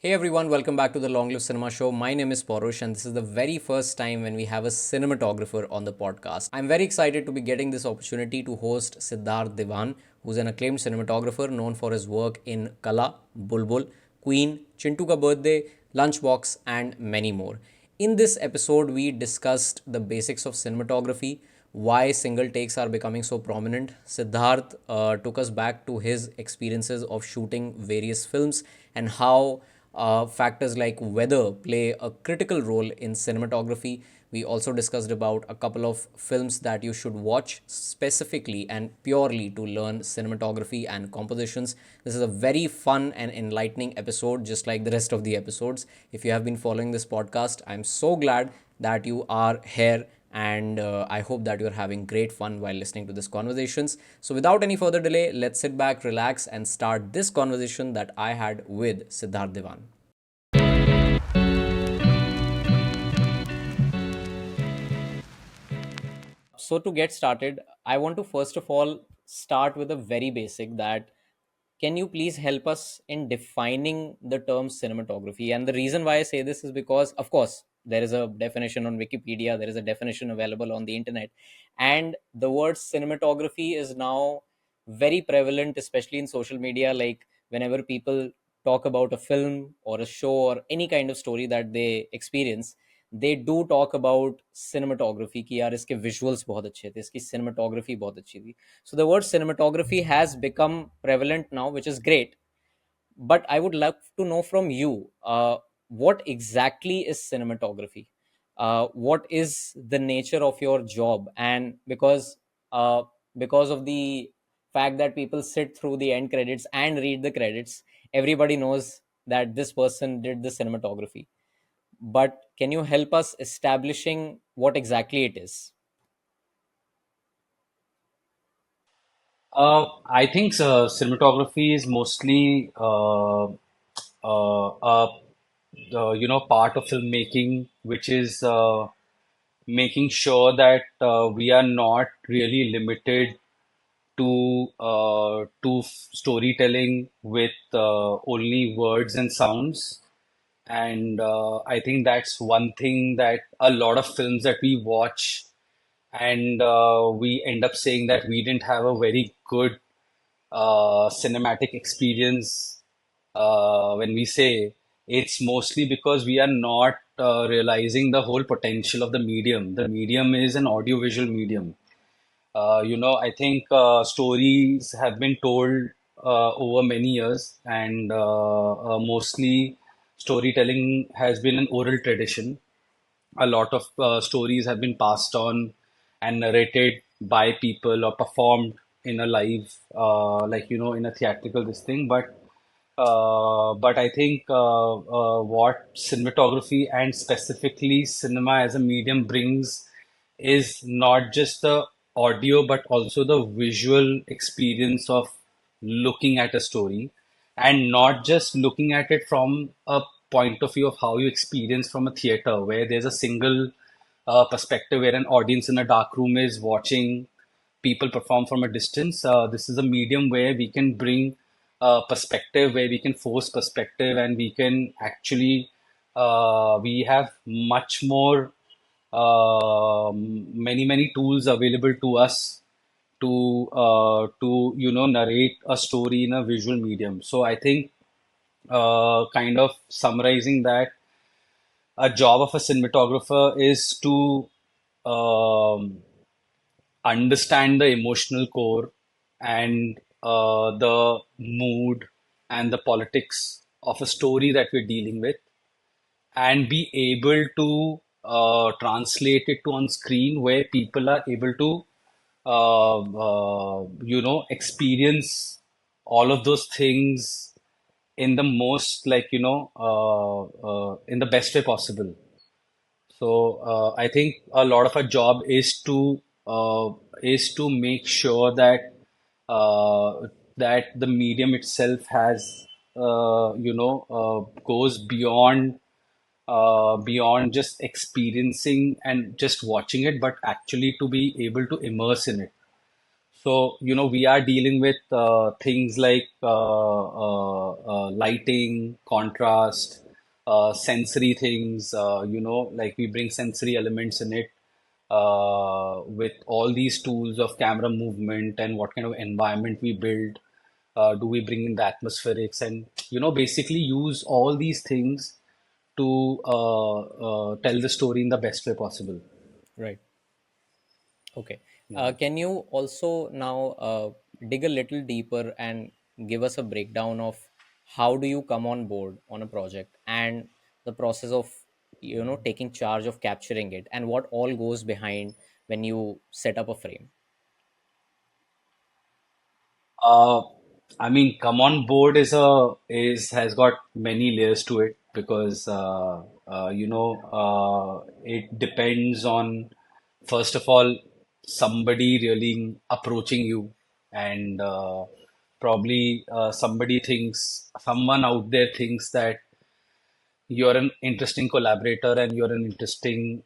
Hey everyone, welcome back to the Long Live Cinema Show. My name is Porush, and this is the very first time when we have a cinematographer on the podcast. I'm very excited to be getting this opportunity to host Siddharth Diwan, who's an acclaimed cinematographer known for his work in Qala, Bulbbul, Queen, Chintu Ka Birthday, Lunchbox, and many more. In this episode, we discussed the basics of cinematography, why single takes are becoming so prominent. Siddharth took us back to his experiences of shooting various films and how factors like weather play a critical role in cinematography. We also discussed about a couple of films that you should watch specifically and purely to learn cinematography and compositions. This is a very fun and enlightening episode, just like the rest of the episodes. If you have been following this podcast, I'm so glad that you are here, and I hope that you're having great fun while listening to these conversations. So without any further delay, let's sit back, relax, and start this conversation that I had with Siddharth Diwan. So to get started, I want to first of all start with a very basic that can you please help us in defining the term cinematography? And the reason why I say this is because, of course, there is a definition on Wikipedia, there is a definition available on the internet, and the word cinematography is now very prevalent, especially in social media. Like whenever people talk about a film or a show or any kind of story that they experience, they do talk about cinematography कि यार इसके visuals बहुत अच्छे थे, इसकी cinematography बहुत अच्छी थी. So the word cinematography has become prevalent now, which is great. But I would love to know from you, what exactly is cinematography? What is the nature of your job? And because of the fact that people sit through the end credits and read the credits, everybody knows that this person did the cinematography. But can you help us establishing what exactly it is? I think cinematography is mostly part of filmmaking, which is making sure that we are not really limited to storytelling with only words and sounds. And I think that's one thing that a lot of films that we watch and we end up saying that we didn't have a very good cinematic experience when we say it's mostly because we are not realizing the whole potential of the medium. The medium is an audiovisual medium. I think stories have been told over many years, and mostly storytelling has been an oral tradition. A lot of stories have been passed on and narrated by people or performed in a live, in a theatrical this thing. But I think what cinematography and specifically cinema as a medium brings is not just the audio, but also the visual experience of looking at a story, and not just looking at it from a point of view of how you experience from a theater, where there's a single perspective where an audience in a dark room is watching people perform from a distance. This is a medium where we can bring perspective, where we can force perspective, and we can actually we have much more many tools available to us to narrate a story in a visual medium. So I think kind of summarizing that, a job of a cinematographer is to um, understand the emotional core and the mood and the politics of a story that we're dealing with, and be able to translate it to on screen where people are able to experience all of those things in the most, in the best way possible. So I think a lot of our job is to make sure that that the medium itself has goes beyond just experiencing and just watching it, but actually to be able to immerse in it. So, we are dealing with things like lighting, contrast, sensory things, like we bring sensory elements in it with all these tools of camera movement and what kind of environment we build. Do we bring in the atmospherics and, basically use all these things to tell the story in the best way possible. Right. Okay. Yeah. Can you also now dig a little deeper and give us a breakdown of how do you come on board on a project and the process of taking charge of capturing it and what all goes behind when you set up a frame? Uh, I mean, come on board is has got many layers to it because it depends on first of all somebody really approaching you and probably someone out there thinks that you're an interesting collaborator and you're an interesting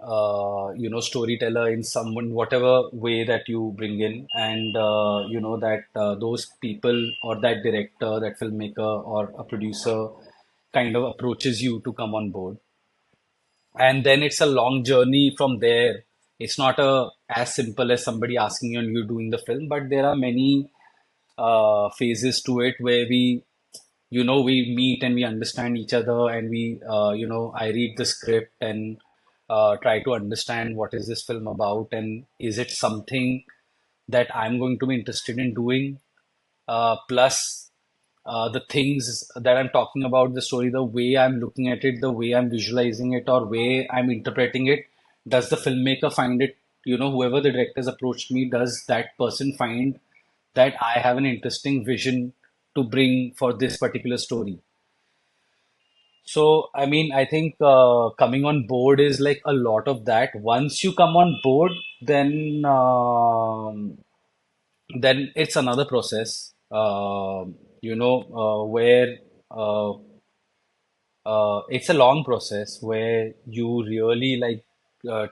storyteller in someone whatever way that you bring in and that those people or that director, that filmmaker or a producer kind of approaches you to come on board, and then it's a long journey from there. It's not a as simple as somebody asking you and you doing the film, but there are many phases to it where we meet and we understand each other and I read the script and try to understand what is this film about and is it something that I'm going to be interested in doing. Plus the things that I'm talking about, the story, the way I'm looking at it, the way I'm visualizing it, or way I'm interpreting it, does the filmmaker find it, whoever the directors approached me, does that person find that I have an interesting vision to bring for this particular story? So, I mean, I think coming on board is like a lot of that. Once you come on board, then it's another process, where uh, it's a long process where you really like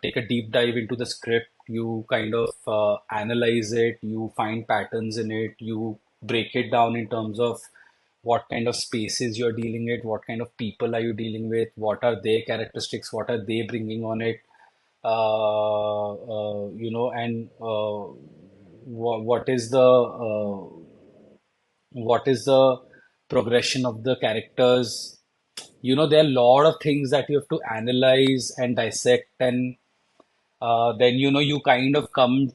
take a deep dive into the script. You kind of analyze it, you find patterns in it, you break it down in terms of what kind of spaces you're dealing with, what kind of people are you dealing with, what are their characteristics, what are they bringing on it, and what is the progression of the characters. There are a lot of things that you have to analyze and dissect, and then you kind of come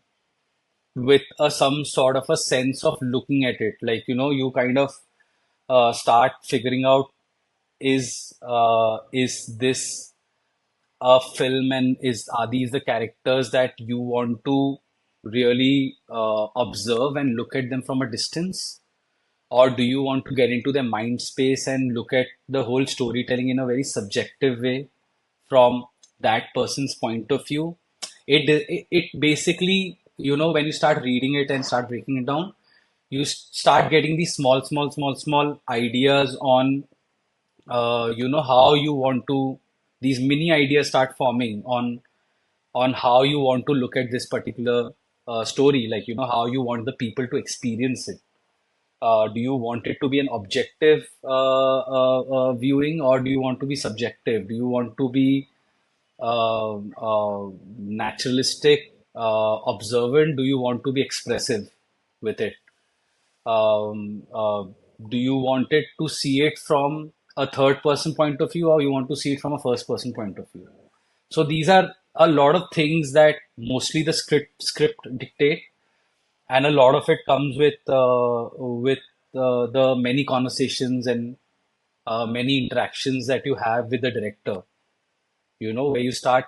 with some sort of a sense of looking at it. Like you kind of start figuring out, is this a film, and is are these the characters that you want to really observe and look at them from a distance? Or do you want to get into their mind space and look at the whole storytelling in a very subjective way from that person's point of view? It basically, when you start reading it and start breaking it down, you start getting these small ideas on, how you want to, these mini ideas start forming on how you want to look at this particular story, like, how you want the people to experience it. Do you want it to be an objective viewing, or do you want to be subjective? Do you want to be naturalistic, observant? Do you want to be expressive with it? Um, uh, do you want it to see it from a third person point of view, or you want to see it from a first person point of view? So these are a lot of things that mostly the script dictate, and a lot of it comes with the many conversations and many interactions that you have with the director. Where you start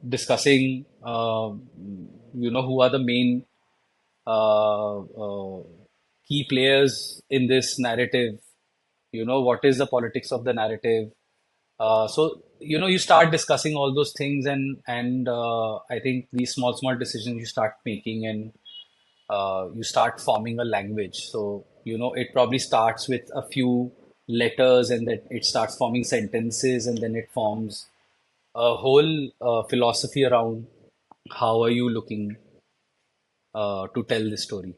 discussing, who are the main uh, uh, key players in this narrative. What is the politics of the narrative? So you start discussing all those things, and I think these small decisions you start making, and you start forming a language. So it probably starts with a few letters, and then it starts forming sentences, and then it forms a whole philosophy around how are you looking to tell this story.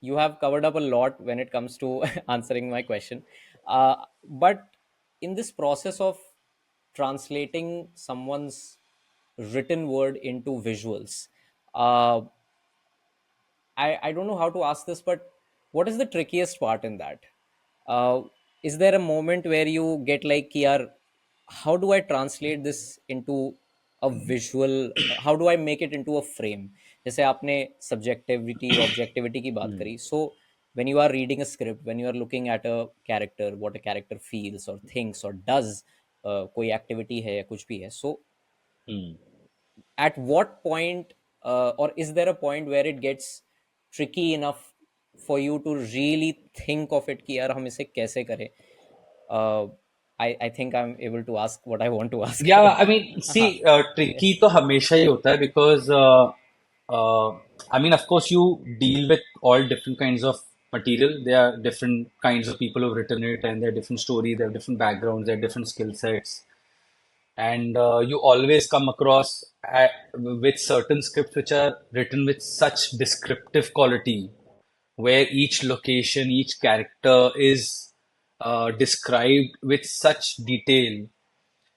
You have covered up a lot when it comes to answering my question. But in this process of translating someone's written word into visuals, uh, I don't know how to ask this, but what is the trickiest part in that? Uh, is there a moment where you get like, yaar, how do I translate this into a visual? How do I make it into a frame? जैसे आपने subjectivity, objectivity की बात Hmm. करी. So when you are reading a script, when you are looking at a character, what a character feels or thinks or does, कोई activity है या कुछ भी है. So Hmm. at what point, or is there a point where it gets tricky enough for you to really think of it कि यार हम इसे कैसे करें? uh, I think I'm able to ask what I want to ask. Yeah, I mean, हाँ, see, tricky तो हमेशा ही होता है because uh, I mean, of course, you deal with all different kinds of material. There are different kinds of people who've written it, and there are different stories, there are different backgrounds, there are different skill sets, and you always come across with certain scripts which are written with such descriptive quality, where each location, each character is described with such detail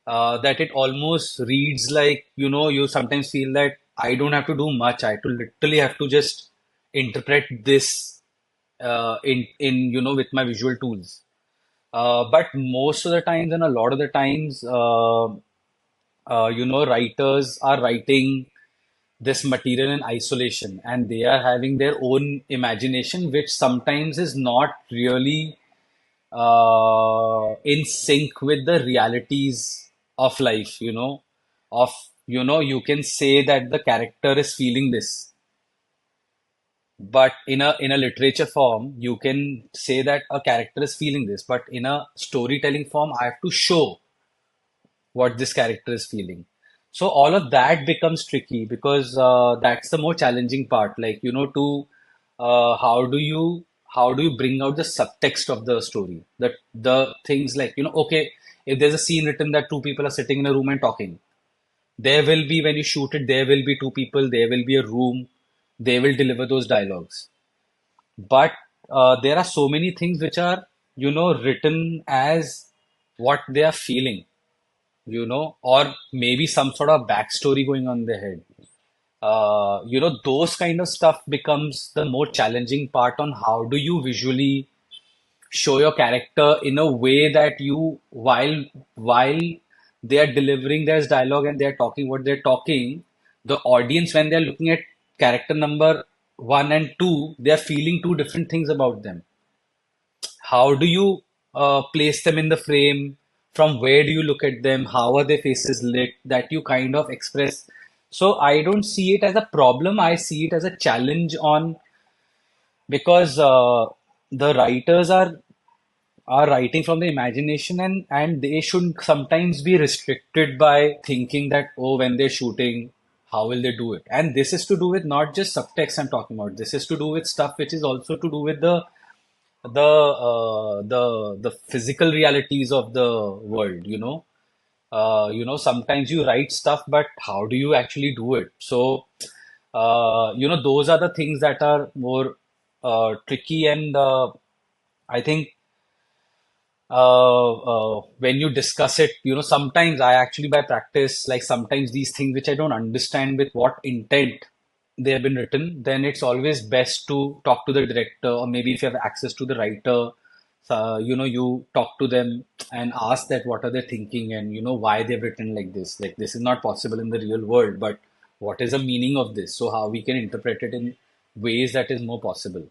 that it almost reads like, you sometimes feel that I don't have to do much. I to literally have to just interpret this with my visual tools. But most of the times and a lot of the times, writers are writing this material in isolation and they are having their own imagination, which sometimes is not really in sync with the realities of life, of, you can say that the character is feeling this, but in a literature form, you can say that a character is feeling this, but in a storytelling form, I have to show what this character is feeling. So all of that becomes tricky because that's the more challenging part. Like, to how do you bring out the subtext of the story? The things like, okay, if there's a scene written that two people are sitting in a room and talking, there will be, when you shoot it, there will be two people, there will be a room, they will deliver those dialogues. But there are so many things which are, written as what they are feeling, or maybe some sort of backstory going on in their head. Those kind of stuff becomes the more challenging part on how do you visually show your character in a way that you, while they are delivering their dialogue and they are talking what they're talking, the audience, when they're looking at character number one and two, they are feeling two different things about them. How do you place them in the frame? From where do you look at them? How are their faces lit? That you kind of express. So I don't see it as a problem. I see it as a challenge on, because the writers are writing from the imagination, and they should sometimes be restricted by thinking that, oh, when they're shooting, how will they do it? And this is to do with not just subtext I'm talking about. This is to do with stuff which is also to do with the physical realities of the world, sometimes you write stuff, but how do you actually do it? So those are the things that are more tricky, and I think when you discuss it, sometimes I actually, by practice, like sometimes these things which I don't understand with what intent they have been written, then it's always best to talk to the director, or maybe if you have access to the writer, you talk to them and ask that what are they thinking, and why they've written like this. Like, this is not possible in the real world, but what is the meaning of this? So how we can interpret it in ways that is more possible.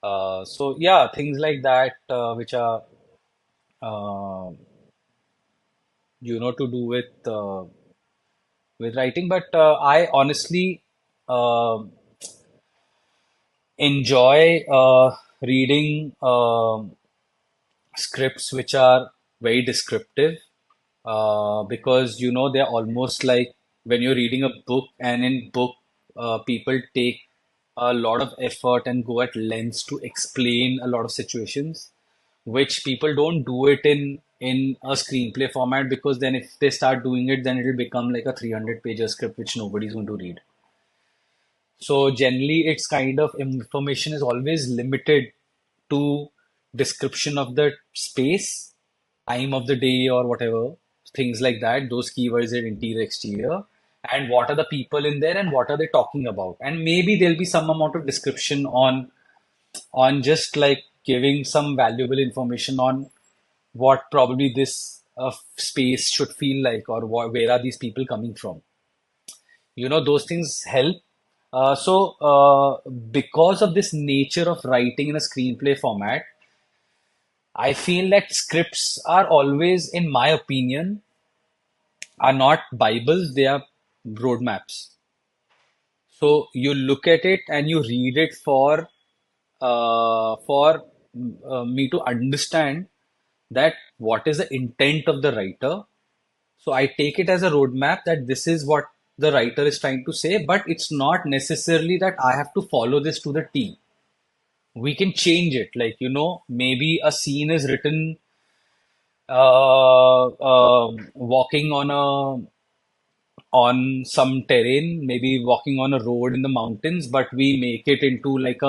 So yeah, things like that, which are uh, to do with writing. But I honestly uh, enjoy reading scripts which are very descriptive, because they're almost like when you're reading a book, and in book people take a lot of effort and go at lengths to explain a lot of situations, which people don't do it in a screenplay format, because then if they start doing it, then it'll become like a 300 page script which nobody's going to read. So generally, it's kind of information is always limited to description of the space, time of the day or whatever, things like that, those keywords in interior, exterior, and what are the people in there and what are they talking about. And maybe there'll be some amount of description on just like giving some valuable information on what probably this space should feel like or where are these people coming from. Those things help. Because of this nature of writing in a screenplay format, I feel that scripts are always, in my opinion, are not Bibles, they are roadmaps. So you look at it and you read it for me to understand that what is the intent of the writer. So I take it as a roadmap that this is what the writer is trying to say, but it's not necessarily that I have to follow this to the T. We can change it. Like, maybe a scene is written walking on some terrain, maybe walking on a road in the mountains, but we make it into like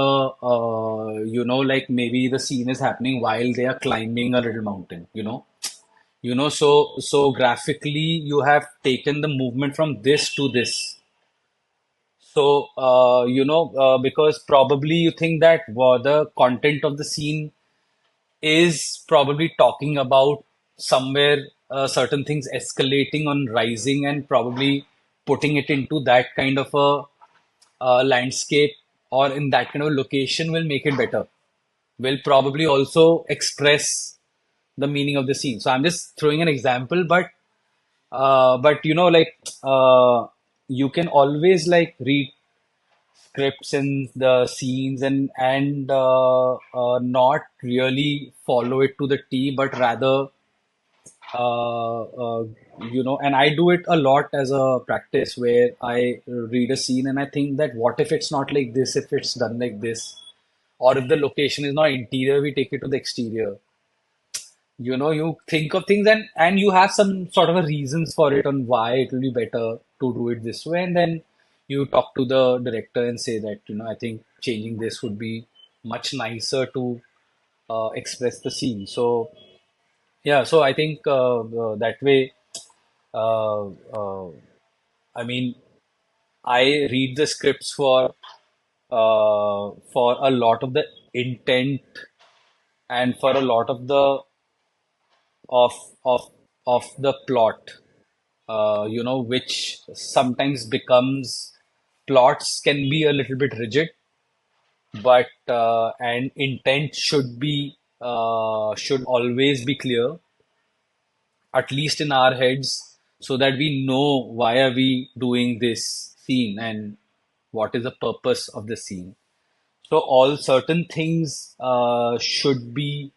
like maybe the scene is happening while they are climbing a little mountain. So graphically you have taken the movement from this to this. So because probably you think that the content of the scene is probably talking about somewhere certain things escalating on rising and probably putting it into that kind of a landscape or in that kind of location will make it better, will probably also express the meaning of the scene. So I'm just throwing an example, but like you can always like read scripts and the scenes and not really follow it to the T, but rather and I do it a lot as a practice where I read a scene and I think that what if it's not like this, if it's done like this, or if the location is not interior, we take it to the exterior. You think of things and you have some sort of a reasons for it on why it will be better to do it this way, and then you talk to the director and say that I think changing this would be much nicer to express the scene. So yeah, so I think that way, uh, uh, I mean, I read the scripts for a lot of the intent and for a lot of the of of of the plot, which sometimes becomes plots can be a little bit rigid, but and intent should always be clear, at least in our heads, so that we know why are we doing this scene and what is the purpose of the scene. So all certain things should be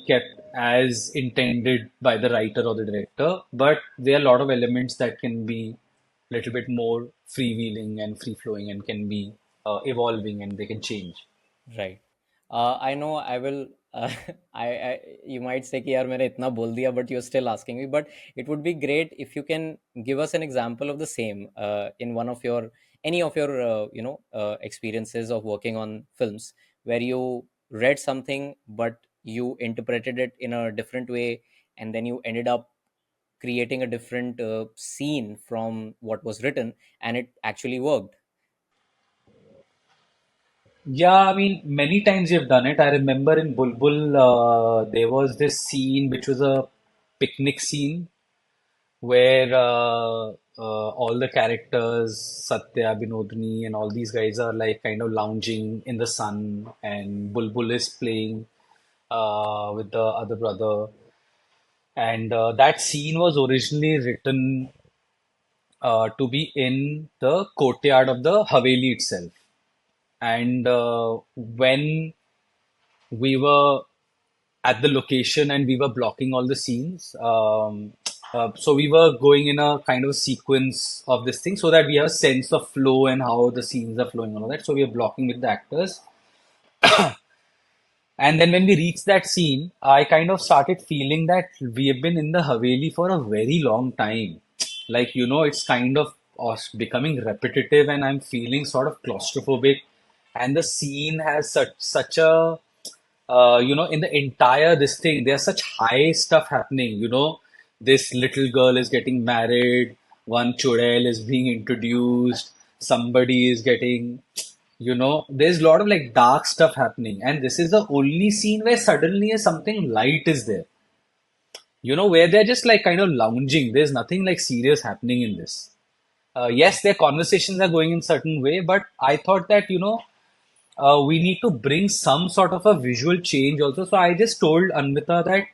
kept as intended by the writer or the director, but there are a lot of elements that can be a little bit more freewheeling and free flowing and can be evolving and they can change. Right. I know I will. I you might say कि यार मैंने इतना बोल दिया, but you're still asking me. But it would be great if you can give us an example of the same in one of your any of your experiences of working on films where you read something but you interpreted it in a different way, and then you ended up creating a different scene from what was written, and it actually worked. Yeah, I mean, many times you've done it. I remember in Bulbbul, there was this scene which was a picnic scene where all the characters, Satya, Binodini, and all these guys are like kind of lounging in the sun, and Bulbul is playing with the other brother. And that scene was originally written to be in the courtyard of the Haveli itself. And when we were at the location and we were blocking all the scenes. So we were going in a kind of sequence of this thing so that we have a sense of flow and how the scenes are flowing and all that. So we are blocking with the actors. And then when we reached that scene, I kind of started feeling that we have been in the Haveli for a very long time. Like, it's kind of becoming repetitive, and I'm feeling sort of claustrophobic. And the scene has such a in the entire this thing, there's such high stuff happening. This little girl is getting married, one chudel is being introduced, somebody is getting, there's a lot of like dark stuff happening, and this is the only scene where suddenly something light is there. Where they're just like kind of lounging. There's nothing like serious happening in this. Yes, their conversations are going in certain way, but I thought that, we need to bring some sort of a visual change also. So I just told Anvita that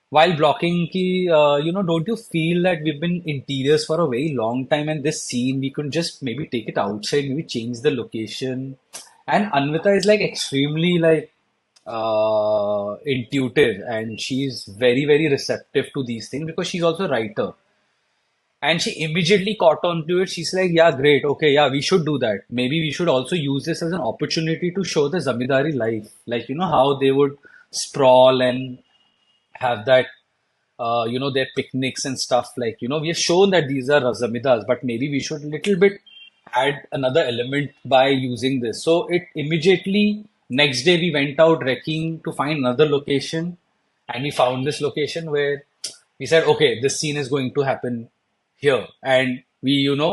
while blocking ki, don't you feel that we've been interiors for a very long time, and this scene we could just maybe take it outside, maybe change the location. And Anvita is like extremely like intuitive, and she's very, very receptive to these things because she's also a writer. And she immediately caught on to it. She's like, yeah, great. Okay, yeah, we should do that. Maybe we should also use this as an opportunity to show the Zamindari life. Like, how they would sprawl and have that, their picnics and stuff. Like, we have shown that these are Zamindars, but maybe we should little bit add another element by using this. So it immediately, next day we went out wrecking to find another location, and we found this location where we said, okay, this scene is going to happen here. And we, figured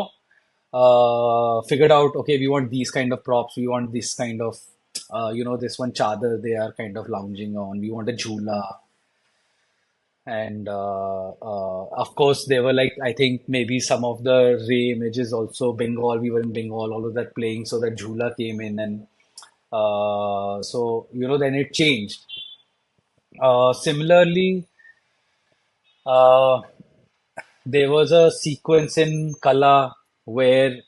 out, okay, we want these kind of props, we want this kind of, this one chadar they are kind of lounging on, we want a jhula. And of course, there were like, I think maybe some of the Ray images also, Bengal, we were in Bengal, all of that playing, so that jhula came in. And so, then it changed. Similarly, uh, there was a sequence in Qala where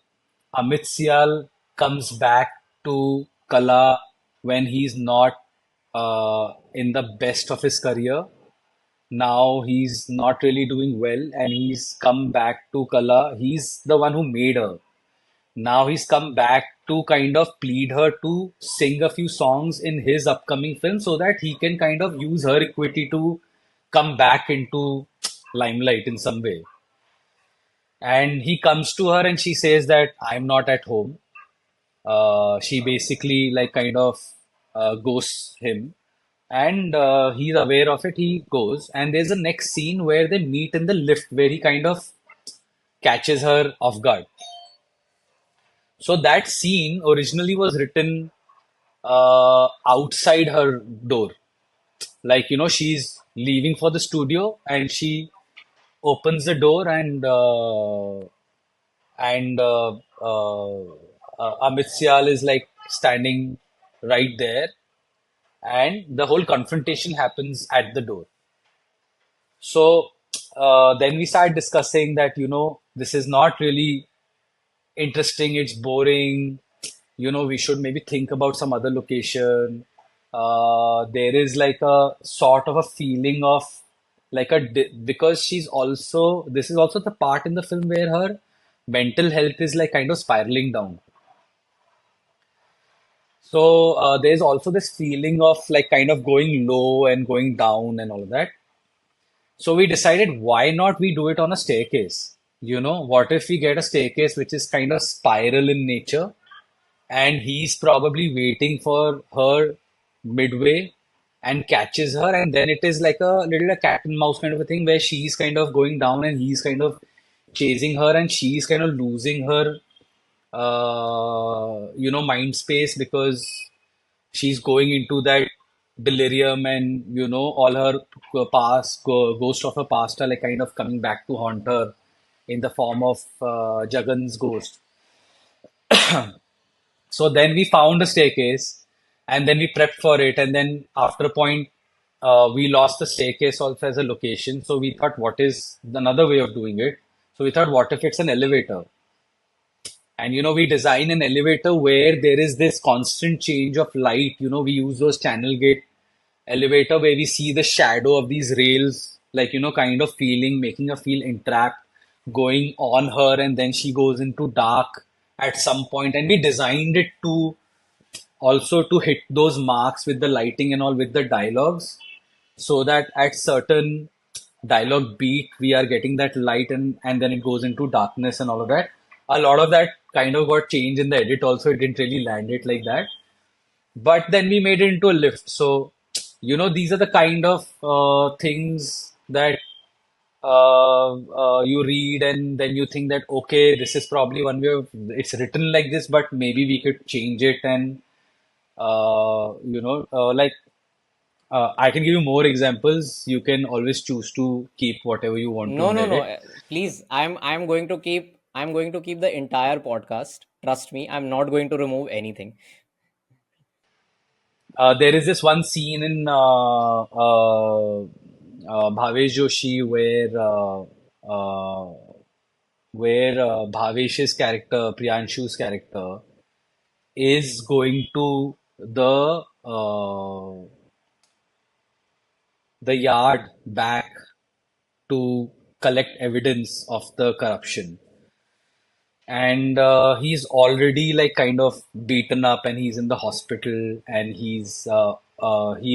Amit Sial comes back to Qala when he's not in the best of his career. Now he's not really doing well, and he's come back to Qala. He's the one who made her. Now he's come back to kind of plead her to sing a few songs in his upcoming film so that he can kind of use her equity to come back into limelight in some way. And he comes to her and she says that I'm not at home. She basically like kind of ghosts him, and he's aware of it. He goes, and there's a next scene where they meet in the lift where he kind of catches her off guard. So that scene originally was written outside her door. Like, she's leaving for the studio and she opens the door, and Amit Sial is like standing right there, and the whole confrontation happens at the door. So then we start discussing that, this is not really interesting, it's boring. We should maybe think about some other location. There is like a sort of a feeling of like because this is also the part in the film where her mental health is like kind of spiraling down. So there's also this feeling of like kind of going low and going down and all of that. So we decided, why not we do it on a staircase? What if we get a staircase which is kind of spiral in nature, and he's probably waiting for her midway and catches her, and then it is like a little a cat and mouse kind of a thing where she's kind of going down and he's kind of chasing her, and she's kind of losing her mind space because she's going into that delirium, and all her ghost of her past are like kind of coming back to haunt her in the form of Jagan's ghost. So then we found a staircase, and then we prepped for it. And then after a point, we lost the staircase also as a location. So we thought, what is another way of doing it? So we thought, what if it's an elevator? And we design an elevator where there is this constant change of light. We use those channel gate elevator where we see the shadow of these rails, like, kind of making her feel entrapped, going on her, and then she goes into dark at some point. And we designed it to also to hit those marks with the lighting and all with the dialogues, so that at certain dialogue beat, we are getting that light, and then it goes into darkness and all of that. A lot of that kind of got changed in the edit also. It didn't really land it like that. But then we made it into a lift. So, these are the kind of things that you read, and then you think that, okay, this is probably one way of, it's written like this, but maybe we could change it. And, like, I can give you more examples. You can always choose to keep whatever you want to No, in the no, no. edit. Please, I'm going to keep the entire podcast. Trust me, I'm not going to remove anything. There is this one scene in Bhavesh Joshi where Bhavesh's character, Priyanshu's character, is going to the yard back to collect evidence of the corruption. And he's already like kind of beaten up, and he's in the hospital, and he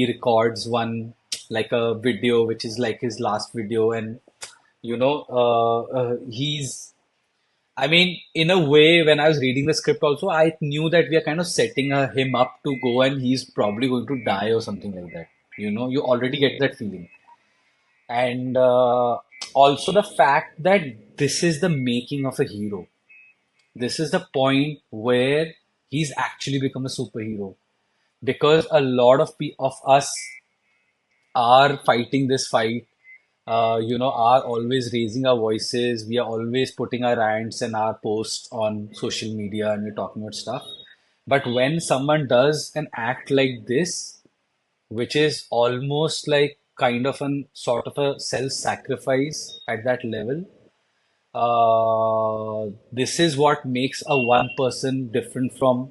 records one like a video which is like his last video. And he's, I mean, in a way, when I was reading the script also, I knew that we are kind of setting him up to go, and he's probably going to die or something like that. You already get that feeling. And also the fact that this is the making of a hero. This is the point where he's actually become a superhero, because a lot of us are fighting this fight, are always raising our voices. We are always putting our rants and our posts on social media, and we're talking about stuff. But when someone does an act like this, which is almost like kind of an sort of a self-sacrifice at that level, this is what makes a one person different from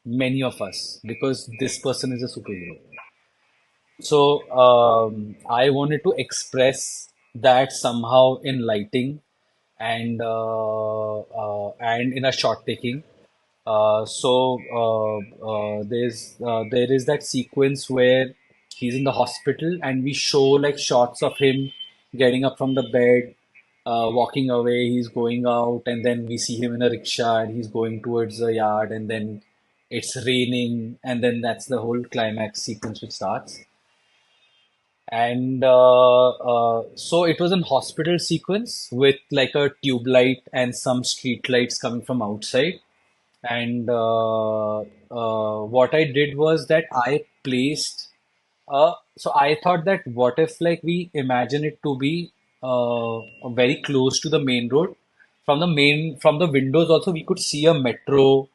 many of us, because this person is a superhero. So I wanted to express that somehow in lighting, and in a shot taking. There is that sequence where he's in the hospital, and we show like shots of him getting up from the bed, walking away. He's going out, and then we see him in a rickshaw, and he's going towards the yard, and then it's raining, and then that's the whole climax sequence which starts. And so it was an hospital sequence with like a tube light and some street lights coming from outside. And what I did was that I placed, so I thought that what if like we imagine it to be very close to the main road. From the windows also we could see a metro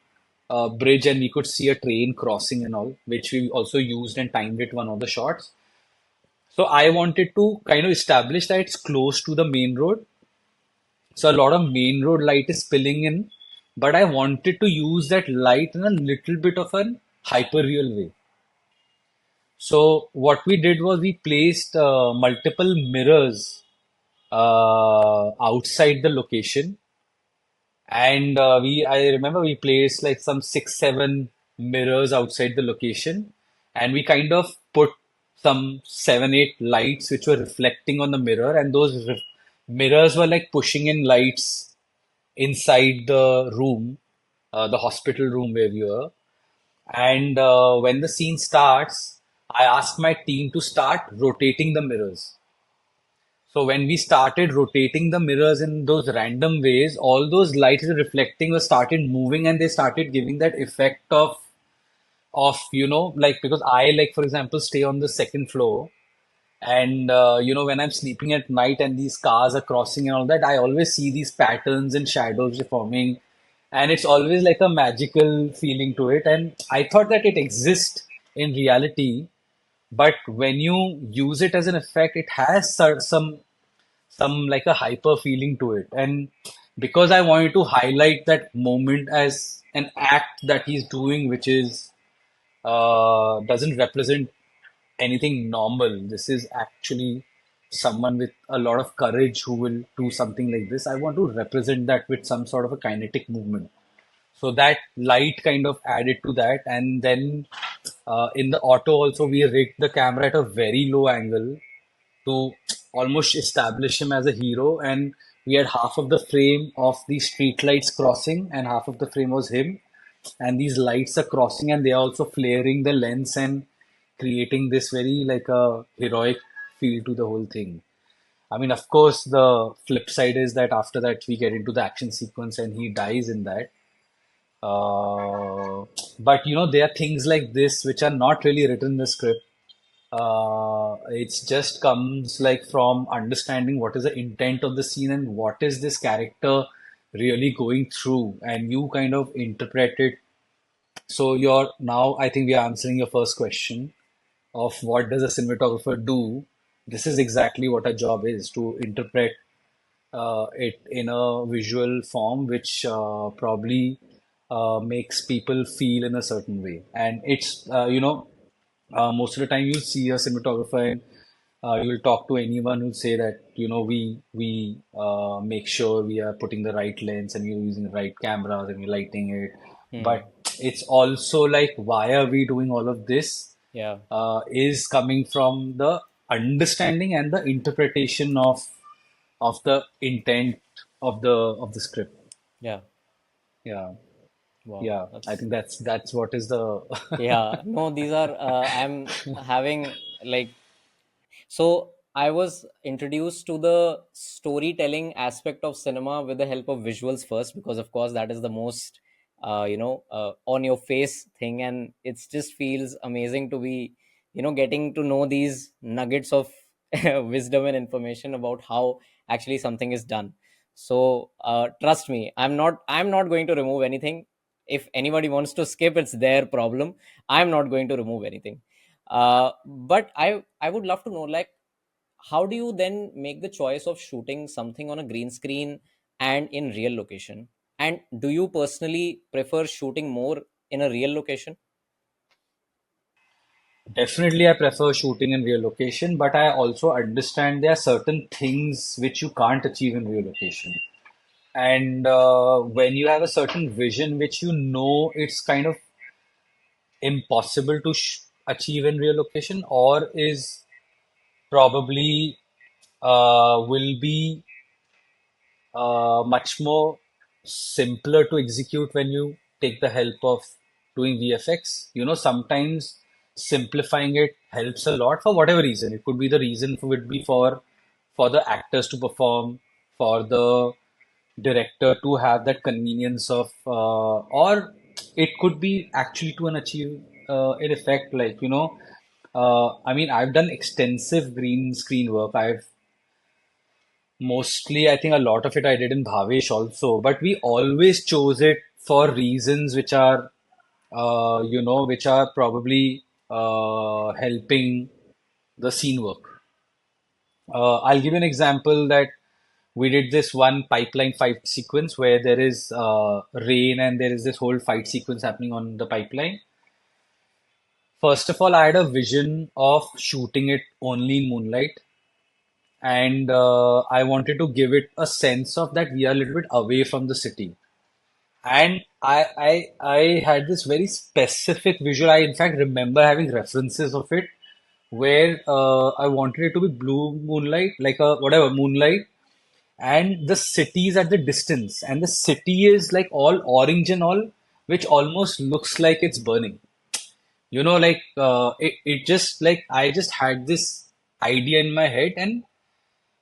bridge, and we could see a train crossing and all, which we also used and timed it one of the shots. So I wanted to kind of establish that it's close to the main road. So a lot of main road light is spilling in, but I wanted to use that light in a little bit of an hyper real way. So what we did was we placed multiple mirrors outside the location, and I remember we placed like some 6, 7 mirrors outside the location, and we kind of put some 7, 8 lights which were reflecting on the mirror, and those mirrors were like pushing in lights inside the room, the hospital room where we were. And when the scene starts, I asked my team to start rotating the mirrors. So when we started rotating the mirrors in those random ways, all those lights reflecting were started moving, and they started giving that effect of like, because I, like, for example, stay on the second floor, and when I'm sleeping at night and these cars are crossing and all that, I always see these patterns and shadows forming, and it's always like a magical feeling to it. And I thought that it exists in reality, but when you use it as an effect, it has some like a hyper feeling to it. And because I wanted to highlight that moment as an act that he's doing, which is doesn't represent anything normal. This is actually someone with a lot of courage who will do something like this. I want to represent that with some sort of a kinetic movement. So that light kind of added to that. And then in the auto also, we rigged the camera at a very low angle to almost establish him as a hero, and we had half of the frame of the street lights crossing, and half of the frame was him, and these lights are crossing, and they are also flaring the lens and creating this very like a heroic feel to the whole thing. I mean, of course, the flip side is that after that we get into the action sequence and he dies in that. Uh, but there are things like this which are not really written in the script. It's just comes like from understanding what is the intent of the scene and what is this character really going through, and you kind of interpret it. So you're now, I think we are answering your first question of what does a cinematographer do. This is exactly what our job is, to interpret it in a visual form which probably makes people feel in a certain way. And it's, most of the time you'll see a cinematographer and you'll talk to anyone who'll say that, we make sure we are putting the right lens and you're using the right cameras and you're lighting it. Hmm. But it's also like, why are we doing all of this? Yeah. Is coming from the understanding and the interpretation of the intent of the script. Yeah. Yeah, Wow. yeah. I That's think that's what is the yeah. No, these are I'm having like so I was introduced to the storytelling aspect of cinema with the help of visuals first, because of course that is the most on your face thing, and it just feels amazing to be getting to know these nuggets of wisdom and information about how actually something is done. So trust me, I'm not going to remove anything. If anybody wants to skip, it's their problem. I'm not going to remove anything. But I would love to know, like, how do you then make the choice of shooting something on a green screen and in real location? And do you personally prefer shooting more in a real location? definitely I prefer shooting in real location, but I also understand there are certain things which you can't achieve in real location. And when you have a certain vision which it's kind of impossible to achieve in real location, or is probably will be much more simpler to execute when you take the help of doing VFX. Sometimes simplifying it helps a lot for whatever reason. It could be the reason would be for the actors to perform, for the director to have that convenience of, or it could be actually to an achieve an effect like I mean, I've done extensive green screen work. I've Mostly, I think a lot of it I did in Bhavesh also, but we always chose it for reasons which are probably helping the scene work. I'll give you an example that we did this one pipeline fight sequence where there is rain and there is this whole fight sequence happening on the pipeline. First of all, I had a vision of shooting it only in moonlight, and I wanted to give it a sense of that we are a little bit away from the city. And I had this very specific visual. I in fact remember having references of it where I wanted it to be blue moonlight, like a whatever moonlight, and the city is at the distance, and the city is like all orange and all, which almost looks like it's burning. Like it just like I just had this idea in my head, and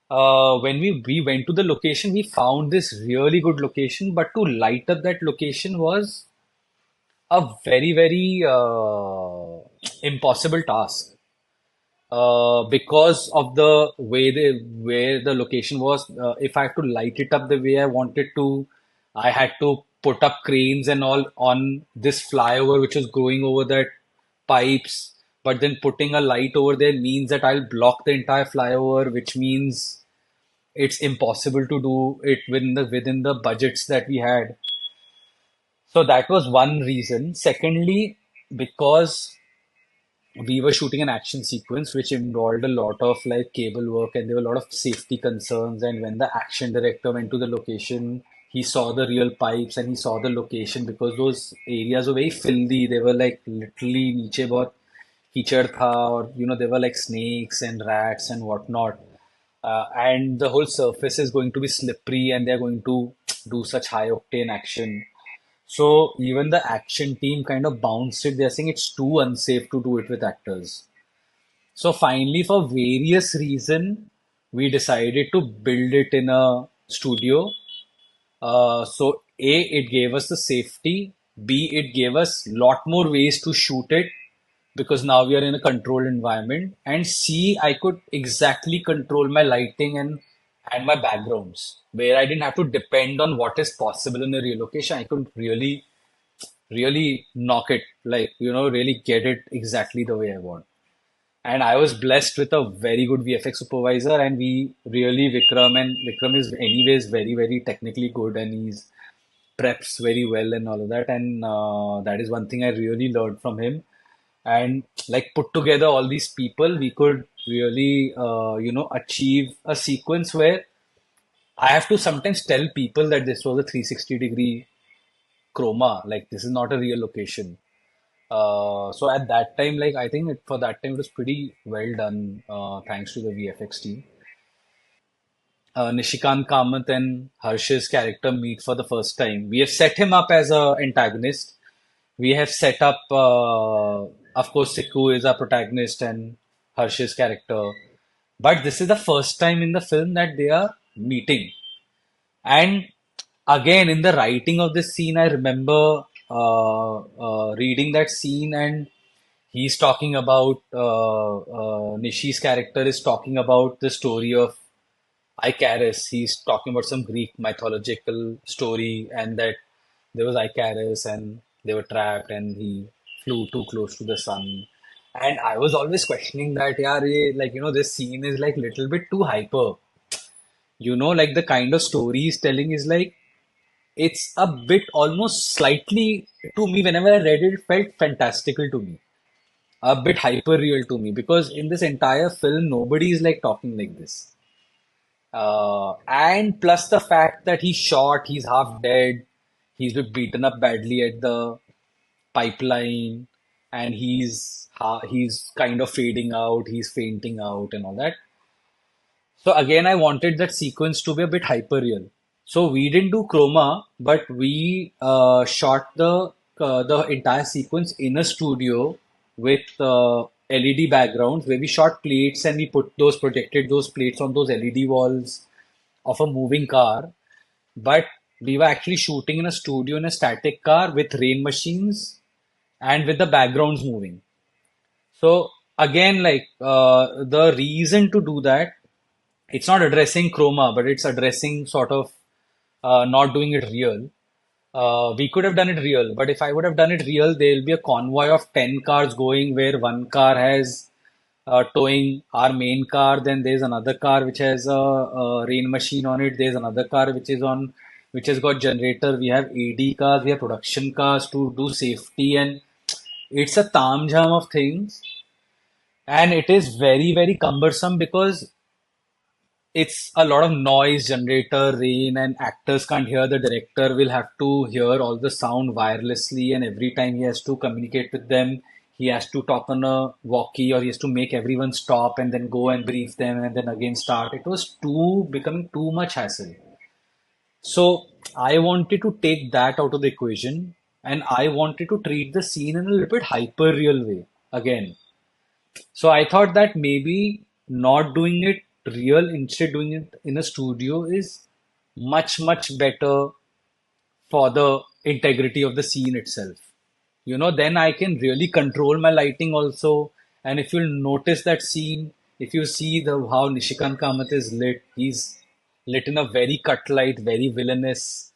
when we went to the location, we found this really good location, but to light up that location was a very, very impossible task because of the way where the location was. If I had to light it up the way I wanted to, I had to put up cranes and all on this flyover which was going over that pipes. But then putting a light over there means that I'll block the entire flyover, which means it's impossible to do it within the budgets that we had. So that was one reason. Secondly, because we were shooting an action sequence which involved a lot of like cable work and there were a lot of safety concerns. And when the action director went to the location, he saw the real pipes and he saw the location because those areas were very filthy. They were like literally नीचे बहुत कीचड़ था, or there were like snakes and rats and whatnot. and the whole surface is going to be slippery, and they're going to do such high octane action. So even the action team kind of bounced it. They're saying it's too unsafe to do it with actors. So finally, for various reason, we decided to build it in a studio. So A, it gave us the safety. B, it gave us lot more ways to shoot it because now we are in a controlled environment. And C, I could exactly control my lighting and my backgrounds, where I didn't have to depend on what is possible in a real location. I could really knock it, like, really get it exactly the way I want. And I was blessed with a very good VFX supervisor, and we really Vikram is anyways very technically good, and he's preps very well and all of that. And that is one thing I really learned from him. And like put together all these people, we could really achieve a sequence where I have to sometimes tell people that this was a 360-degree chroma, like this is not a real location. So at that time, like I think for that time it was pretty well done, thanks to the VFX team. Nishikant Kamath and Harsh's character meet for the first time. We have set him up as a antagonist. We have set up, of course, Sikku is our protagonist and Harsh's character. But this is the first time in the film that they are meeting. And again, in the writing of this scene, I remember reading that scene, and he's talking about Nishi's character is talking about the story of Icarus. He's talking about some Greek mythological story, and that there was Icarus and they were trapped and he flew too close to the sun. And I was always questioning that, yeah, like, this scene is like little bit too hyper. Like the kind of story he's telling is like, it's a bit almost slightly, to me, whenever I read it, it felt fantastical to me. A bit hyper real to me because in this entire film, nobody is like talking like this. And plus the fact that he's shot, he's half dead, he's been beaten up badly at the pipeline, and he's kind of fading out, he's fainting out, and all that. So again, I wanted that sequence to be a bit hyper real. So we didn't do chroma, but we shot the entire sequence in a studio with LED backgrounds where we shot plates and we projected those plates on those LED walls of a moving car. But we were actually shooting in a studio in a static car with rain machines and with the backgrounds moving. So again, like the reason to do that, it's not addressing chroma, but it's addressing sort of not doing it real. We could have done it real, but if I would have done it real, there'll be a convoy of 10 cars going where one car has towing our main car, then there's another car which has a rain machine on it, there's another car which has got generator. We have AD cars, we have production cars to do safety, and it's a tam jam of things, and it is very cumbersome because it's a lot of noise, generator, rain, and actors can't hear. The director will have to hear all the sound wirelessly, and every time he has to communicate with them, he has to talk on a walkie, or he has to make everyone stop and then go and brief them and then again start. It was too becoming too much hassle. So I wanted to take that out of the equation, and I wanted to treat the scene in a little bit hyper real way again. So I thought that maybe not doing it real, instead doing it in a studio is much better for the integrity of the scene itself. Then I can really control my lighting also. And if you'll notice that scene, if you see the how Nishikant Kamath is lit, he's lit in a very cut light, very villainous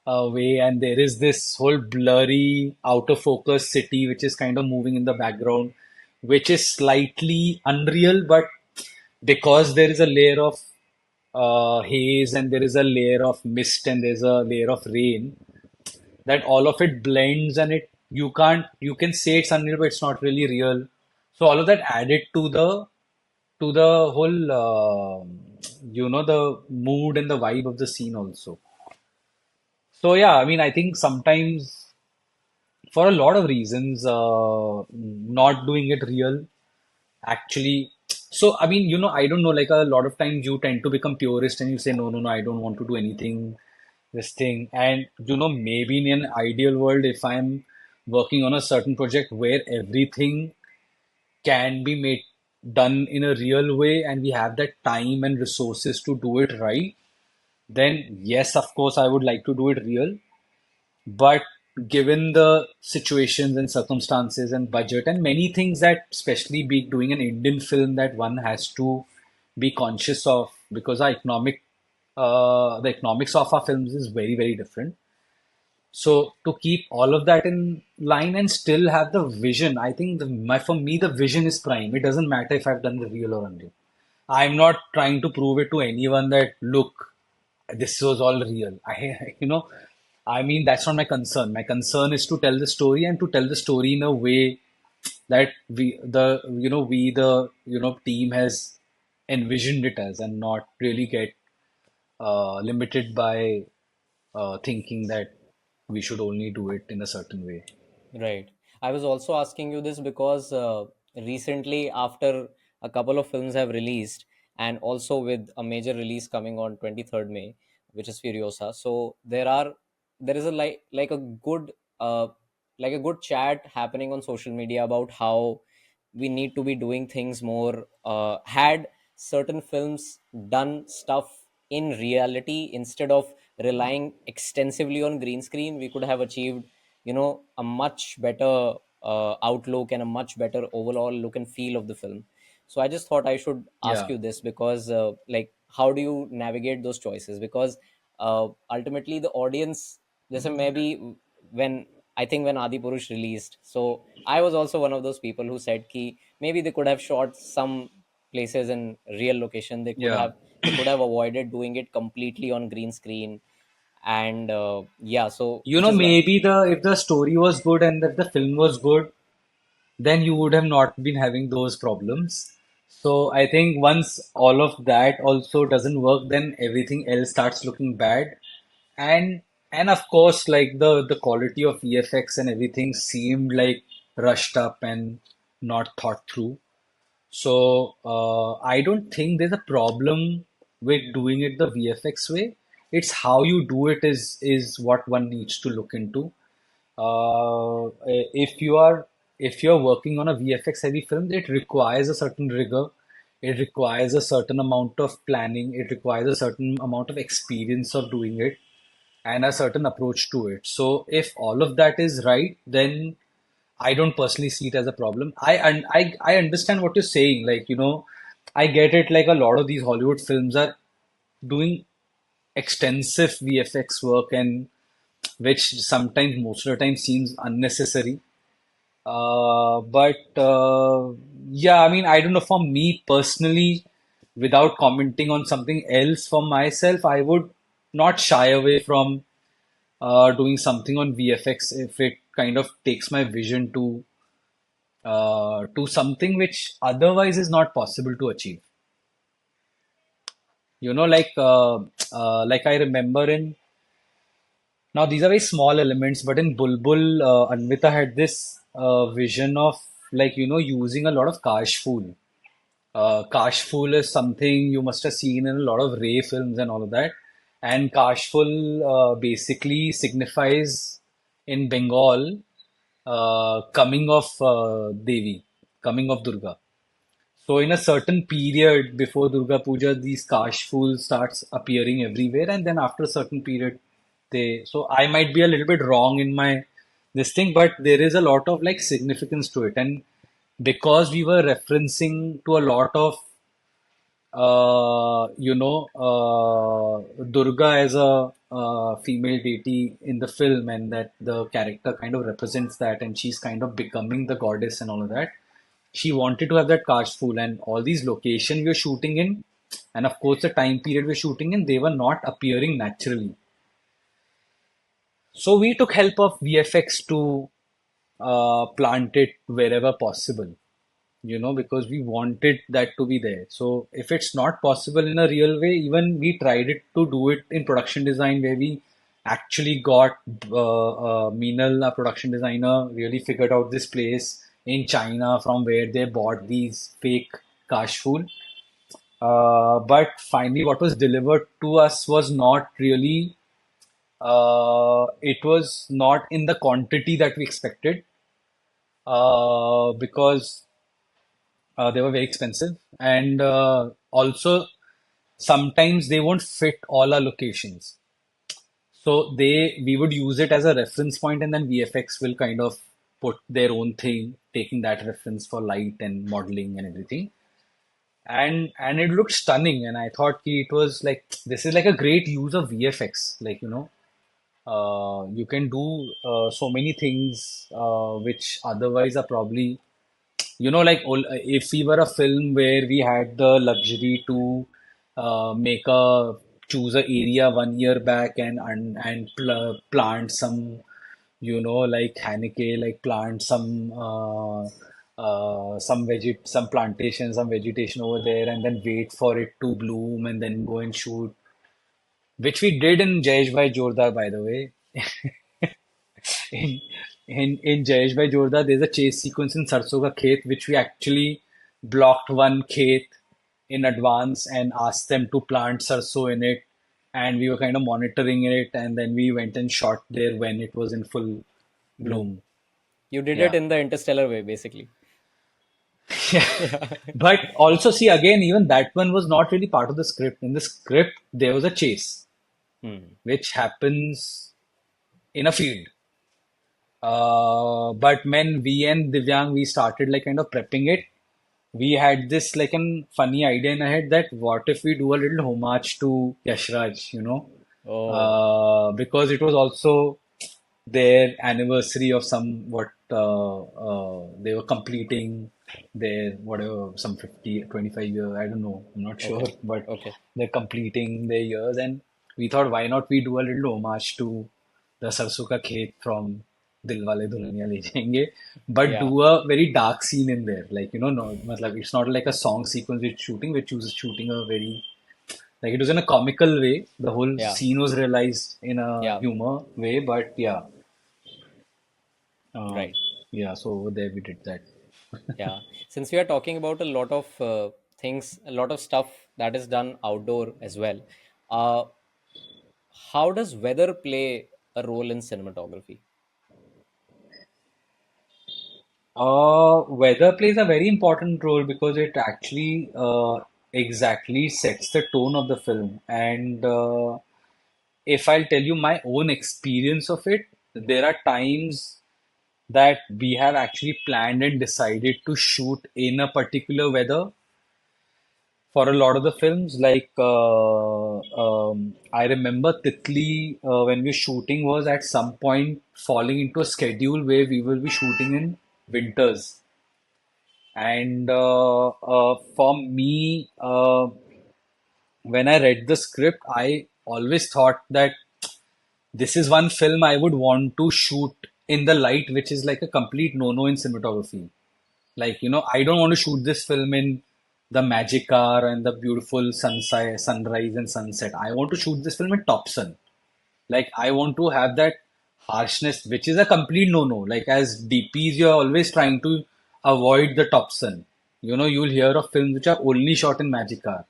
way, and there is this whole blurry, out of focus city which is kind of moving in the background, which is slightly unreal, but because there is a layer of haze and there is a layer of mist and there's a layer of rain, that all of it blends, and you can say it's unreal, but it's not really real. So all of that added to the whole the mood and the vibe of the scene also. So yeah, I mean, I think sometimes for a lot of reasons, not doing it real actually So I mean, I don't know, like a lot of times you tend to become purist and you say, no, no, no, I don't want to do anything, this thing. And maybe in an ideal world, if I'm working on a certain project where everything can be made done in a real way and we have that time and resources to do it right, then yes, of course, I would like to do it real. But given the situations and circumstances and budget and many things that, especially be doing an Indian film, that one has to be conscious of, because the economics of our films is very, very different. So to keep all of that in line and still have the vision, I think for me the vision is prime. It doesn't matter if I've done the real or unreal. I'm not trying to prove it to anyone that look, this was all real. I mean, that's not my concern. My concern is to tell the story and to tell the story in a way that we the team has envisioned it as, and not really get limited by thinking that we should only do it in a certain way. Right. I was also asking you this because recently, after a couple of films have released, and also with a major release coming on 23rd May, which is Furiosa. So there is a uh like a good chat happening on social media about how we need to be doing things more. Had certain films done stuff in reality instead of relying extensively on green screen, we could have achieved, a much better outlook and a much better overall look and feel of the film. So I just thought I should ask Yeah. you this because like, how do you navigate those choices? Because ultimately the audience, this maybe when I think when Adi Purush released, so I was also one of those people who said ki maybe they could have shot some places in real location. Yeah. They could have avoided doing it completely on green screen. And yeah, so which is why. Maybe the if the story was good and if the film was good, then you would have not been having those problems. So I think once all of that also doesn't work, then everything else starts looking bad. And and of course, like the quality of VFX and everything seemed like rushed up and not thought through. So I don't think there's a problem with doing it the VFX way. It's how you do it is what one needs to look into. If you're working on a VFX heavy film, it requires a certain rigor. It requires a certain amount of planning. It requires a certain amount of experience of doing it and a certain approach to it. So if all of that is right, then I don't personally see it as a problem. I understand what you're saying. Like, I get it. Like a lot of these Hollywood films are doing extensive VFX work, and which sometimes, most of the time, seems unnecessary. But yeah, I mean, I don't know. For me personally, without commenting on something else for myself, I would not shy away from doing something on VFX if it kind of takes my vision to something which otherwise is not possible to achieve. Like I remember in now these are very small elements, but in Bulbbul, Anvita had this vision of, like, using a lot of kashful. Kashful is something you must have seen in a lot of Ray films and all of that. And kashful basically signifies in Bengal coming of Devi, coming of Durga. So in a certain period before Durga Puja, these kashful starts appearing everywhere, and then after a certain period, they. So I might be a little bit wrong in my this thing, but there is a lot of like significance to it, and because we were referencing to a lot of Durga as a female deity in the film, and that the character kind of represents that, and she's kind of becoming the goddess and all of that. She wanted to have that cast full, and all these locations we were shooting in, and of course the time period we were shooting in, they were not appearing naturally. So we took help of VFX to plant it wherever possible, because we wanted that to be there. So if it's not possible in a real way, even we tried it to do it in production design, where we actually got Meenal, a production designer, really figured out this place in China from where they bought these fake Kashful. But finally, what was delivered to us was not really, it was not in the quantity that we expected, because they were very expensive. And also, sometimes they won't fit all our locations. So we would use it as a reference point, and then VFX will kind of put their own thing, taking that reference for light and modeling and everything. And it looked stunning, and I thought ki it was like this is like a great use of VFX. Like, you can do so many things which otherwise are probably, like if we were a film where we had the luxury to make a choose a area 1 year back and plant some, like Haneke, like plant some plantation, some vegetation over there, and then wait for it to bloom and then go and shoot, which we did in Jayeshbhai Jordaar, by the way. in in Jayeshbhai Jordaar, there's a chase sequence in Sarson Ka Khet, which we actually blocked one khet in advance and asked them to plant sarso in it, and we were kind of monitoring it, and then we went and shot there when it was in full Bloom. bloom. You did it Yeah. in the Interstellar way, basically. Yeah. Yeah. But also, see, again, even that one was not really part of the script. In the script, there was a chase, Hmm. which happens in a field. But when we and Divyang, we started like kind of prepping it, we had this like an funny idea in our head that what if we do a little homage to Yashraj, Oh, because it was also their anniversary of some what they were completing their whatever some 50 25 years, I don't know, I'm not sure, okay. but Okay. they're completing their years, and we thought why not we do a little homage to the Sarson Ka Khet from Dilwale Dulhaniya Le Jayenge, but Yeah. do a very dark scene in there, like no, matlab, it's not like a song sequence with shooting, which was shooting a very, like it was in a comical way. The whole Yeah. scene was realized in a Yeah. humor way, but yeah, uh, Right. yeah. So over there we did that. Yeah. Since we are talking about a lot of things, a lot of stuff that is done outdoor as well, uh, how does weather play a role in cinematography? Weather plays a very important role because it actually exactly sets the tone of the film. And if I'll tell you my own experience of it, there are times that we have actually planned and decided to shoot in a particular weather for a lot of the films. Like I remember Titli, when we were shooting, was at some point falling into a schedule where we will be shooting in winters. And for me, when I read the script, I always thought that this is one film I would want to shoot in the light, which is like a complete no-no in cinematography. Like, I don't want to shoot this film in the magic hour and the beautiful sunrise and sunset. I want to shoot this film in top sun. Like, I want to have that harshness, which is a complete no-no. Like, as DPs, you're always trying to avoid the top sun. You'll hear of films which are only shot in magic hour.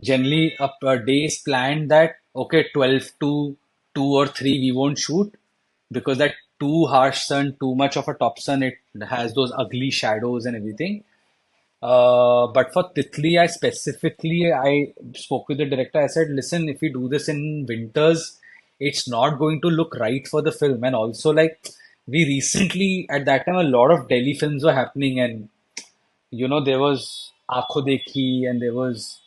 Generally, a day is planned that, okay, 12 to 2 or 3, we won't shoot because that too harsh sun, too much of a top sun, it has those ugly shadows and everything. But for Titli, I spoke with the director. I said, listen, if we do this in winters, it's not going to look right for the film. And also, like, we recently, at that time, a lot of Delhi films were happening, and there was Aakho Dekhi, and there was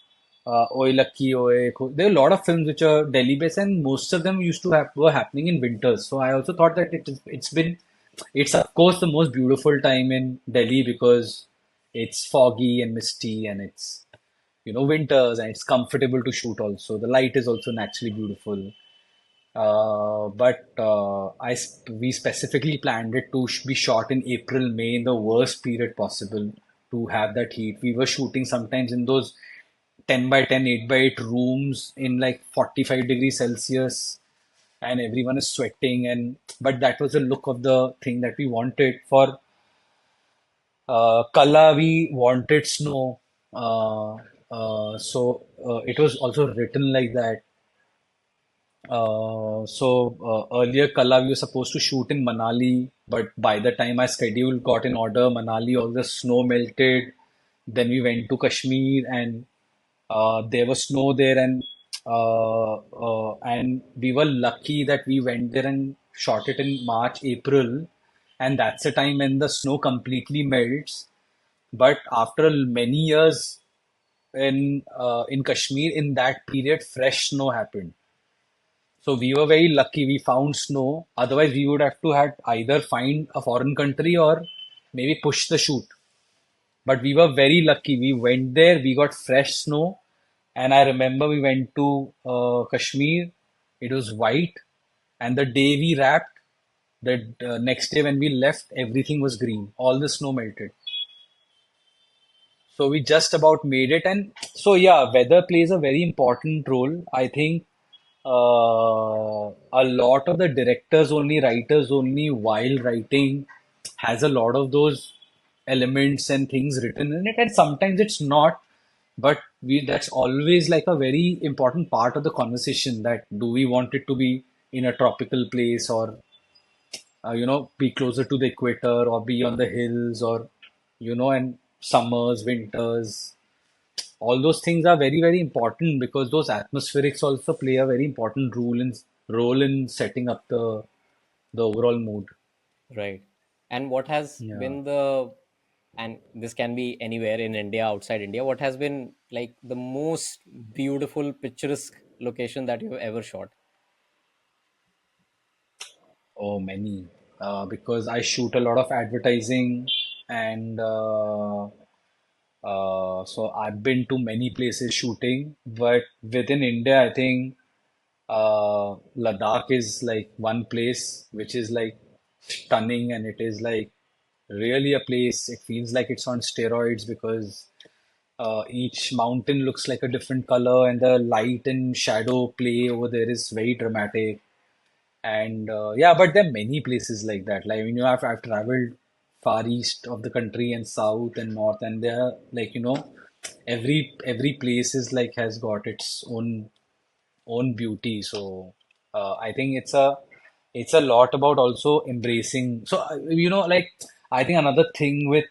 Oye Lucky Oye. There are a lot of films which are Delhi based, and most of them used to have were happening in winters. So I also thought that it's of course the most beautiful time in Delhi because it's foggy and misty, and it's winters, and it's comfortable to shoot also. The light is also naturally beautiful. But we specifically planned it to be shot in April, May, in the worst period possible to have that heat. We were shooting sometimes in those 10 by 10, 8 by 8 rooms in like 45 degrees Celsius, and everyone is sweating. And but that was the look of the thing that we wanted. For Qala, we wanted snow. Uh, it was also written like that. Earlier, Qala, we were supposed to shoot in Manali, but by the time our schedule got in order, Manali, all the snow melted. Then we went to Kashmir, and there was snow there, and we were lucky that we went there and shot it in March, April, and that's the time when the snow completely melts. But after many years in Kashmir, in that period, fresh snow happened. So we were very lucky we found snow. Otherwise, we would have to had either find a foreign country or maybe push the shoot. But we were very lucky. We went there, we got fresh snow, and I remember we went to Kashmir. It was white, and the day we wrapped, the next day when we left, everything was green. All the snow melted. So we just about made it. And so, yeah, weather plays a very important role. I think a lot of the directors only, writers only, while writing, has a lot of those elements and things written in it. And sometimes it's not, but that's always like a very important part of the conversation, that do we want it to be in a tropical place, or be closer to the equator, or be on the hills, or and summers, winters, all those things are very, very important, because those atmospherics also play a very important role in setting up the overall mood. Right. And what has Yeah. been the, and this can be anywhere in India, outside India, what has been like the most beautiful, picturesque location that you've ever shot? Oh, many. Because I shoot a lot of advertising, and so I've been to many places shooting. But within India, I think Ladakh is like one place which is like stunning, and it is like really a place. It feels like it's on steroids, because each mountain looks like a different color, and the light and shadow play over there is very dramatic. And yeah, but there are many places like that. Like, I've traveled far east of the country, and south and north, and there are, like, every place is like has got its own beauty. So I think it's a lot about also embracing. So like, I think another thing with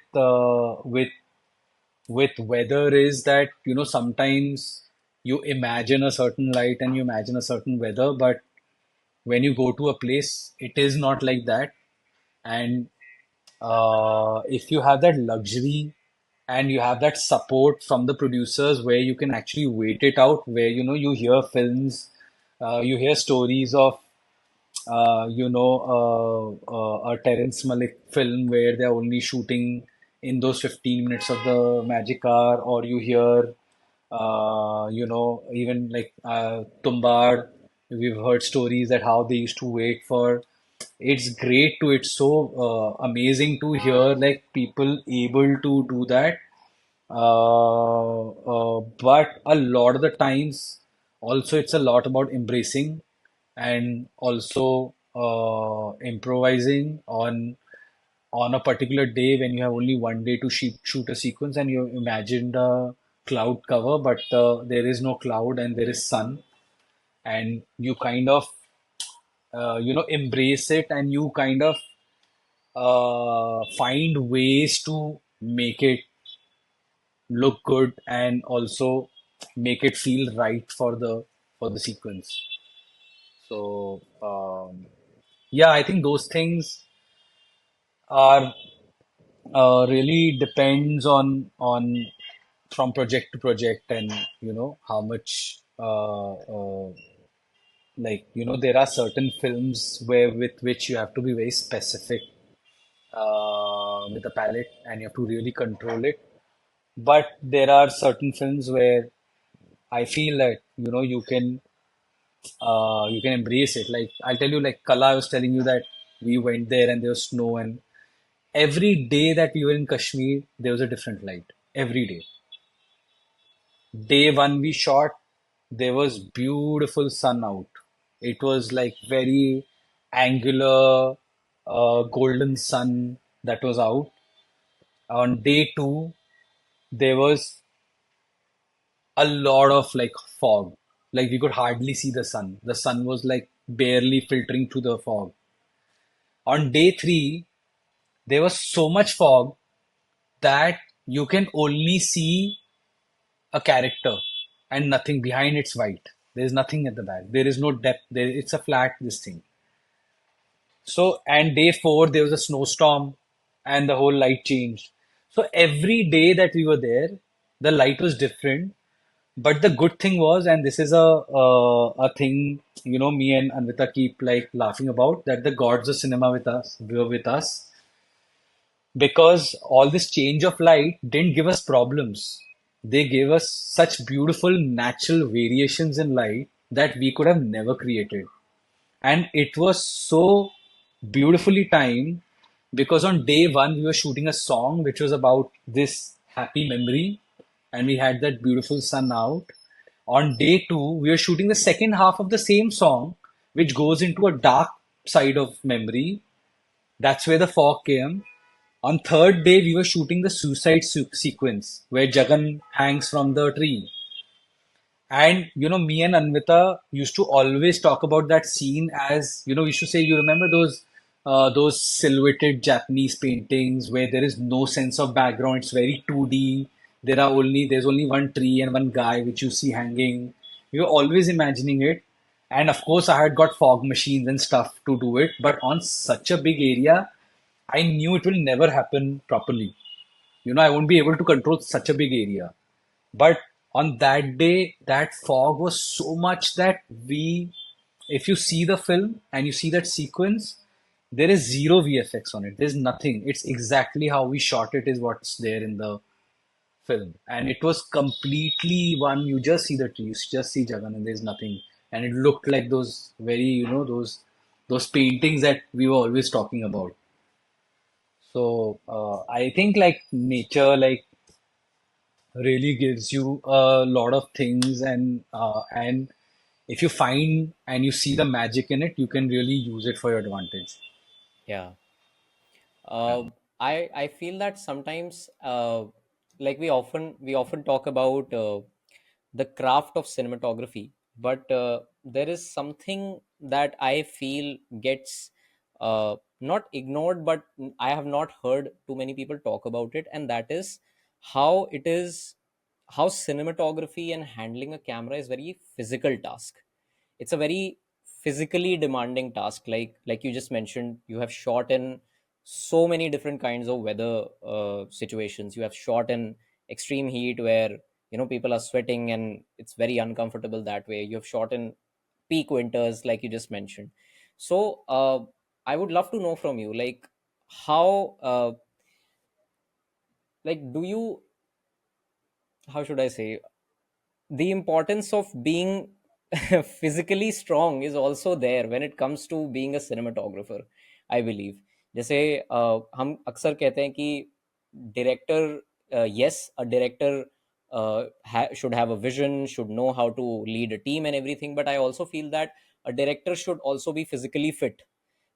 weather is that sometimes you imagine a certain light and you imagine a certain weather, but when you go to a place, it is not like that. And if you have that luxury and you have that support from the producers, where you can actually wait it out, where you hear films, you hear stories of a Terrence Malick film where they're only shooting in those 15 minutes of the magic hour, or you hear, even like Tumbad, we've heard stories that how they used to wait for. It's great to, it's so amazing to hear like people able to do that. But a lot of the times, also it's a lot about embracing, and also improvising on a particular day when you have only one day to shoot a sequence, and you imagined a cloud cover, but there is no cloud and there is sun, and you kind of embrace it, and you kind of find ways to make it look good, and also make it feel right for the sequence. So yeah, I think those things are really depends on from project to project, and how much like there are certain films where with which you have to be very specific with the palette, and you have to really control it. But there are certain films where I feel that you can embrace it. Like, I'll tell you, like Kala, I was telling you that we went there and there was snow, and every day that we were in Kashmir, there was a different light. Every day. Day one we shot, there was beautiful sun out. It was like very angular, golden sun that was out. On day two, there was a lot of like fog. Like we could hardly see the sun. The sun was like barely filtering through the fog. On day three, there was so much fog that you can only see a character and nothing behind. It's white. There is nothing at the back. There is no depth. It's a flat this thing. So, and day four, there was a snowstorm and the whole light changed. So, every day that we were there, the light was different. But the good thing was, and this is a thing, me and Anvita keep like laughing about, that the gods of cinema with us were with us because all this change of light didn't give us problems. They gave us such beautiful natural variations in light that we could have never created. And it was so beautifully timed because on day one, we were shooting a song which was about this happy memory, and we had that beautiful sun out. On day two, we were shooting the second half of the same song, which goes into a dark side of memory. That's where the fog came. On third day, we were shooting the suicide sequence where Jagan hangs from the tree. And me and Anvita used to always talk about that scene as we used to say, you remember those silhouetted Japanese paintings where there is no sense of background, it's very 2D. There's only one tree and one guy which you see hanging. We were always imagining it. And of course, I had got fog machines and stuff to do it, but on such a big area, I knew it will never happen properly. I won't be able to control such a big area. But on that day, that fog was so much that if you see the film and you see that sequence, there is zero VFX on it. There's nothing. It's exactly how we shot it, is what's there in the film. And it was completely one, you just see the trees, just see Jagan, and there's nothing. And it looked like those very, those paintings that we were always talking about. So I think like nature, like really gives you a lot of things, and if you find and you see the magic in it, you can really use it for your advantage. Yeah. Yeah. uh, I feel that sometimes, like we often talk about the craft of cinematography, but there is something that I feel gets not ignored, but I have not heard too many people talk about it, and that is how it is how cinematography and handling a camera is very physical task. It's a very physically demanding task, like you just mentioned. You have shot in so many different kinds of weather situations. You have shot in extreme heat where people are sweating and it's very uncomfortable that way. You have shot in peak winters, like you just mentioned. So I would love to know from you, like, how like do you how should I say, the importance of being physically strong is also there when it comes to being a cinematographer, I believe. जैसे हम अक्सर कहते हैं कि director, yes, a director should have a vision, should know how to lead a team and everything, but I also feel that a director should also be physically fit,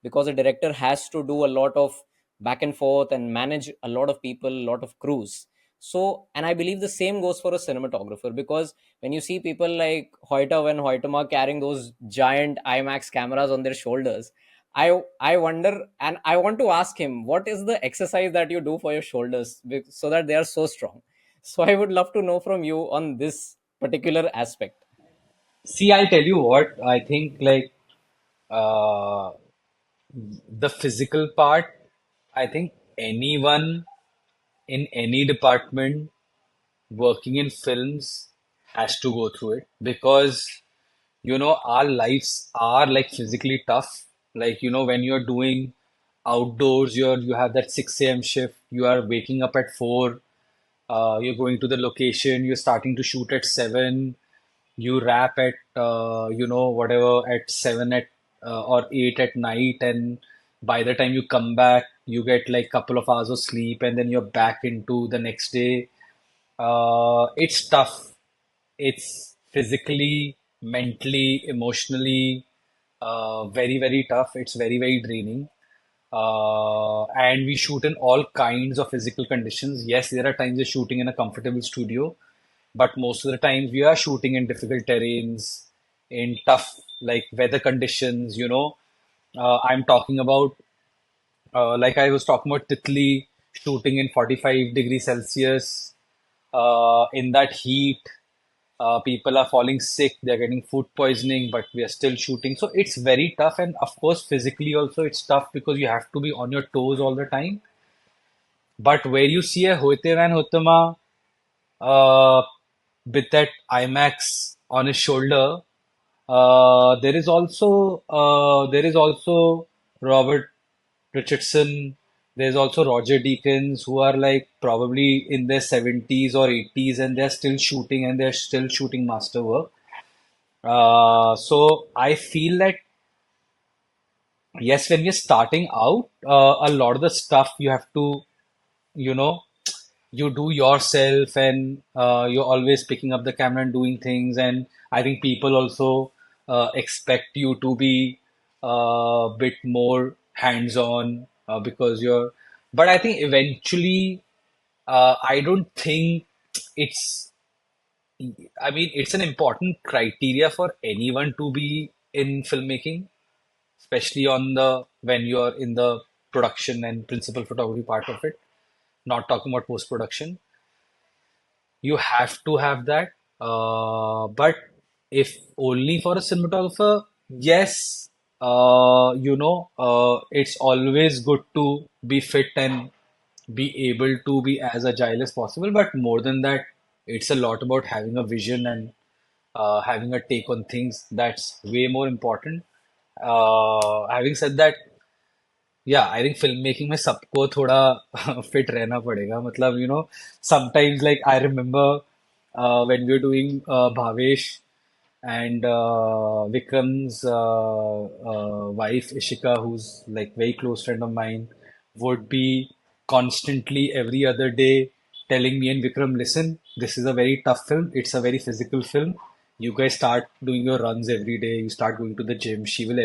because a director has to do a lot of back and forth and manage a lot of people, a lot of crews. So, and I believe the same goes for a cinematographer, because when you see people like Hoyter and Hoytema carrying those giant IMAX cameras on their shoulders, I wonder, and I want to ask him, what is the exercise that you do for your shoulders so that they are so strong? So I would love to know from you on this particular aspect. See, I'll tell you what, I think like uh, the physical part, I think anyone in any department working in films has to go through it because our lives are like physically tough. Like when you're doing outdoors, you have that 6 a.m. shift, you are waking up at 4, you're going to the location, you're starting to shoot at 7, you wrap at whatever at 7 at or 8 at night, and by the time you come back you get like couple of hours of sleep, and then you're back into the next day. It's tough. It's physically, mentally, emotionally, very, very tough. It's very, very draining. And we shoot in all kinds of physical conditions. Yes, there are times we're shooting in a comfortable studio, but most of the times we are shooting in difficult terrains, in tough like weather conditions, you know. I'm talking about like I was talking about Titli shooting in 45 degrees Celsius in that heat. People are falling sick, they're getting food poisoning, but we are still shooting. So it's very tough. And of course, physically also, it's tough because you have to be on your toes all the time. But where you see a Hote Van Hotema uh, with that IMAX on his shoulder, there is also Robert Richardson. There's also Roger Deakins who are like probably in their 70s or 80s and they're still shooting and they're still shooting masterwork. So I feel that yes, when you're starting out, a lot of the stuff you have to, you know, you do yourself and you're always picking up the camera and doing things. And I think people also expect you to be a bit more hands-on because you're. But I think eventually, I don't think it's. I mean, it's an important criteria for anyone to be in filmmaking, especially on the when you're in the production and principal photography part of it, not talking about post-production. You have to have that. But if only for a cinematographer, yes, it's always good to be fit and be able to be as agile as possible. But more than that, it's a lot about having a vision and having a take on things. That's way more important. Having said that, या I think film making में सबको थोड़ा fit रहना पड़ेगा मतलब sometimes like I remember when we were doing Bhavesh and Vikram's wife Ishika, who's like very close friend of mine, would be constantly every other day telling me and Vikram, listen, this is a very tough film. It's a very physical film. You guys start doing your runs every day. You start going to the gym. She will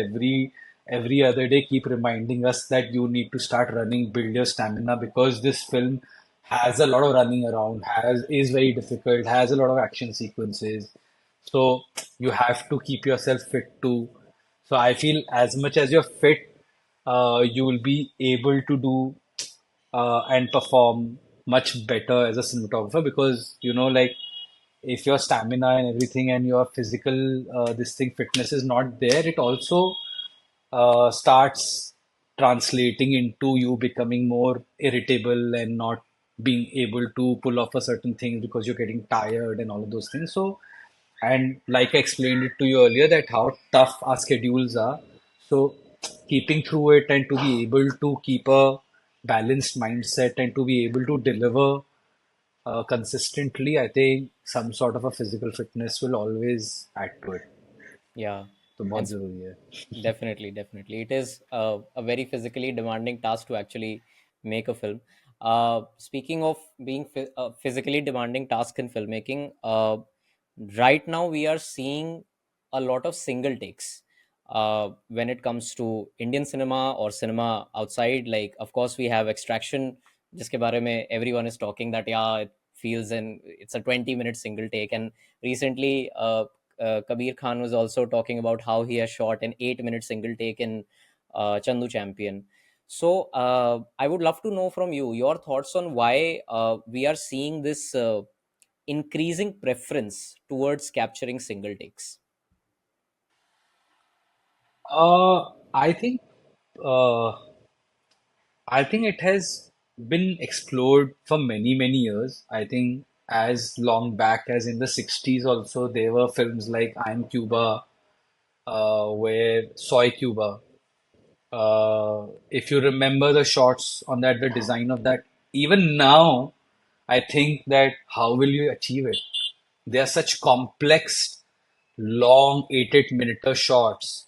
every other day keep reminding us that you need to start running, build your stamina because this film has a lot of running around, has is very difficult, has a lot of action sequences. So you have to keep yourself fit too. So I feel as much as you're fit, you will be able to do and perform much better as a cinematographer because like if your stamina and everything and your physical this thing fitness is not there, it also starts translating into you becoming more irritable and not being able to pull off a certain thing because you're getting tired and all of those things. So, and like I explained it to you earlier, that how tough our schedules are. So, keeping through it and to be able to keep a balanced mindset and to be able to deliver consistently, I think some sort of a physical fitness will always add to it. Yeah. तो And बहुत जरूरी है. definitely, definitely. It is a very physically demanding task to actually make a film. Speaking of being physically demanding task in filmmaking, right now we are seeing a lot of single takes when it comes to Indian cinema or cinema outside. Like, of course, we have Extraction, जिसके बारे में everyone is talking that yeah, it feels and it's a 20-minute single take. And recently, Kabir Khan was also talking about how he has shot an 8-minute single take in Chandu Champion. So I would love to know from you your thoughts on why we are seeing this increasing preference towards capturing single takes. I think uh, I think it has been explored for many, many years. I think as long back as in the 60s also there were films like I'm Cuba, where Soy Cuba. If you remember the shots on that, the design of that, even now, I think that how will you achieve it? They are such complex, long 8-minute shots,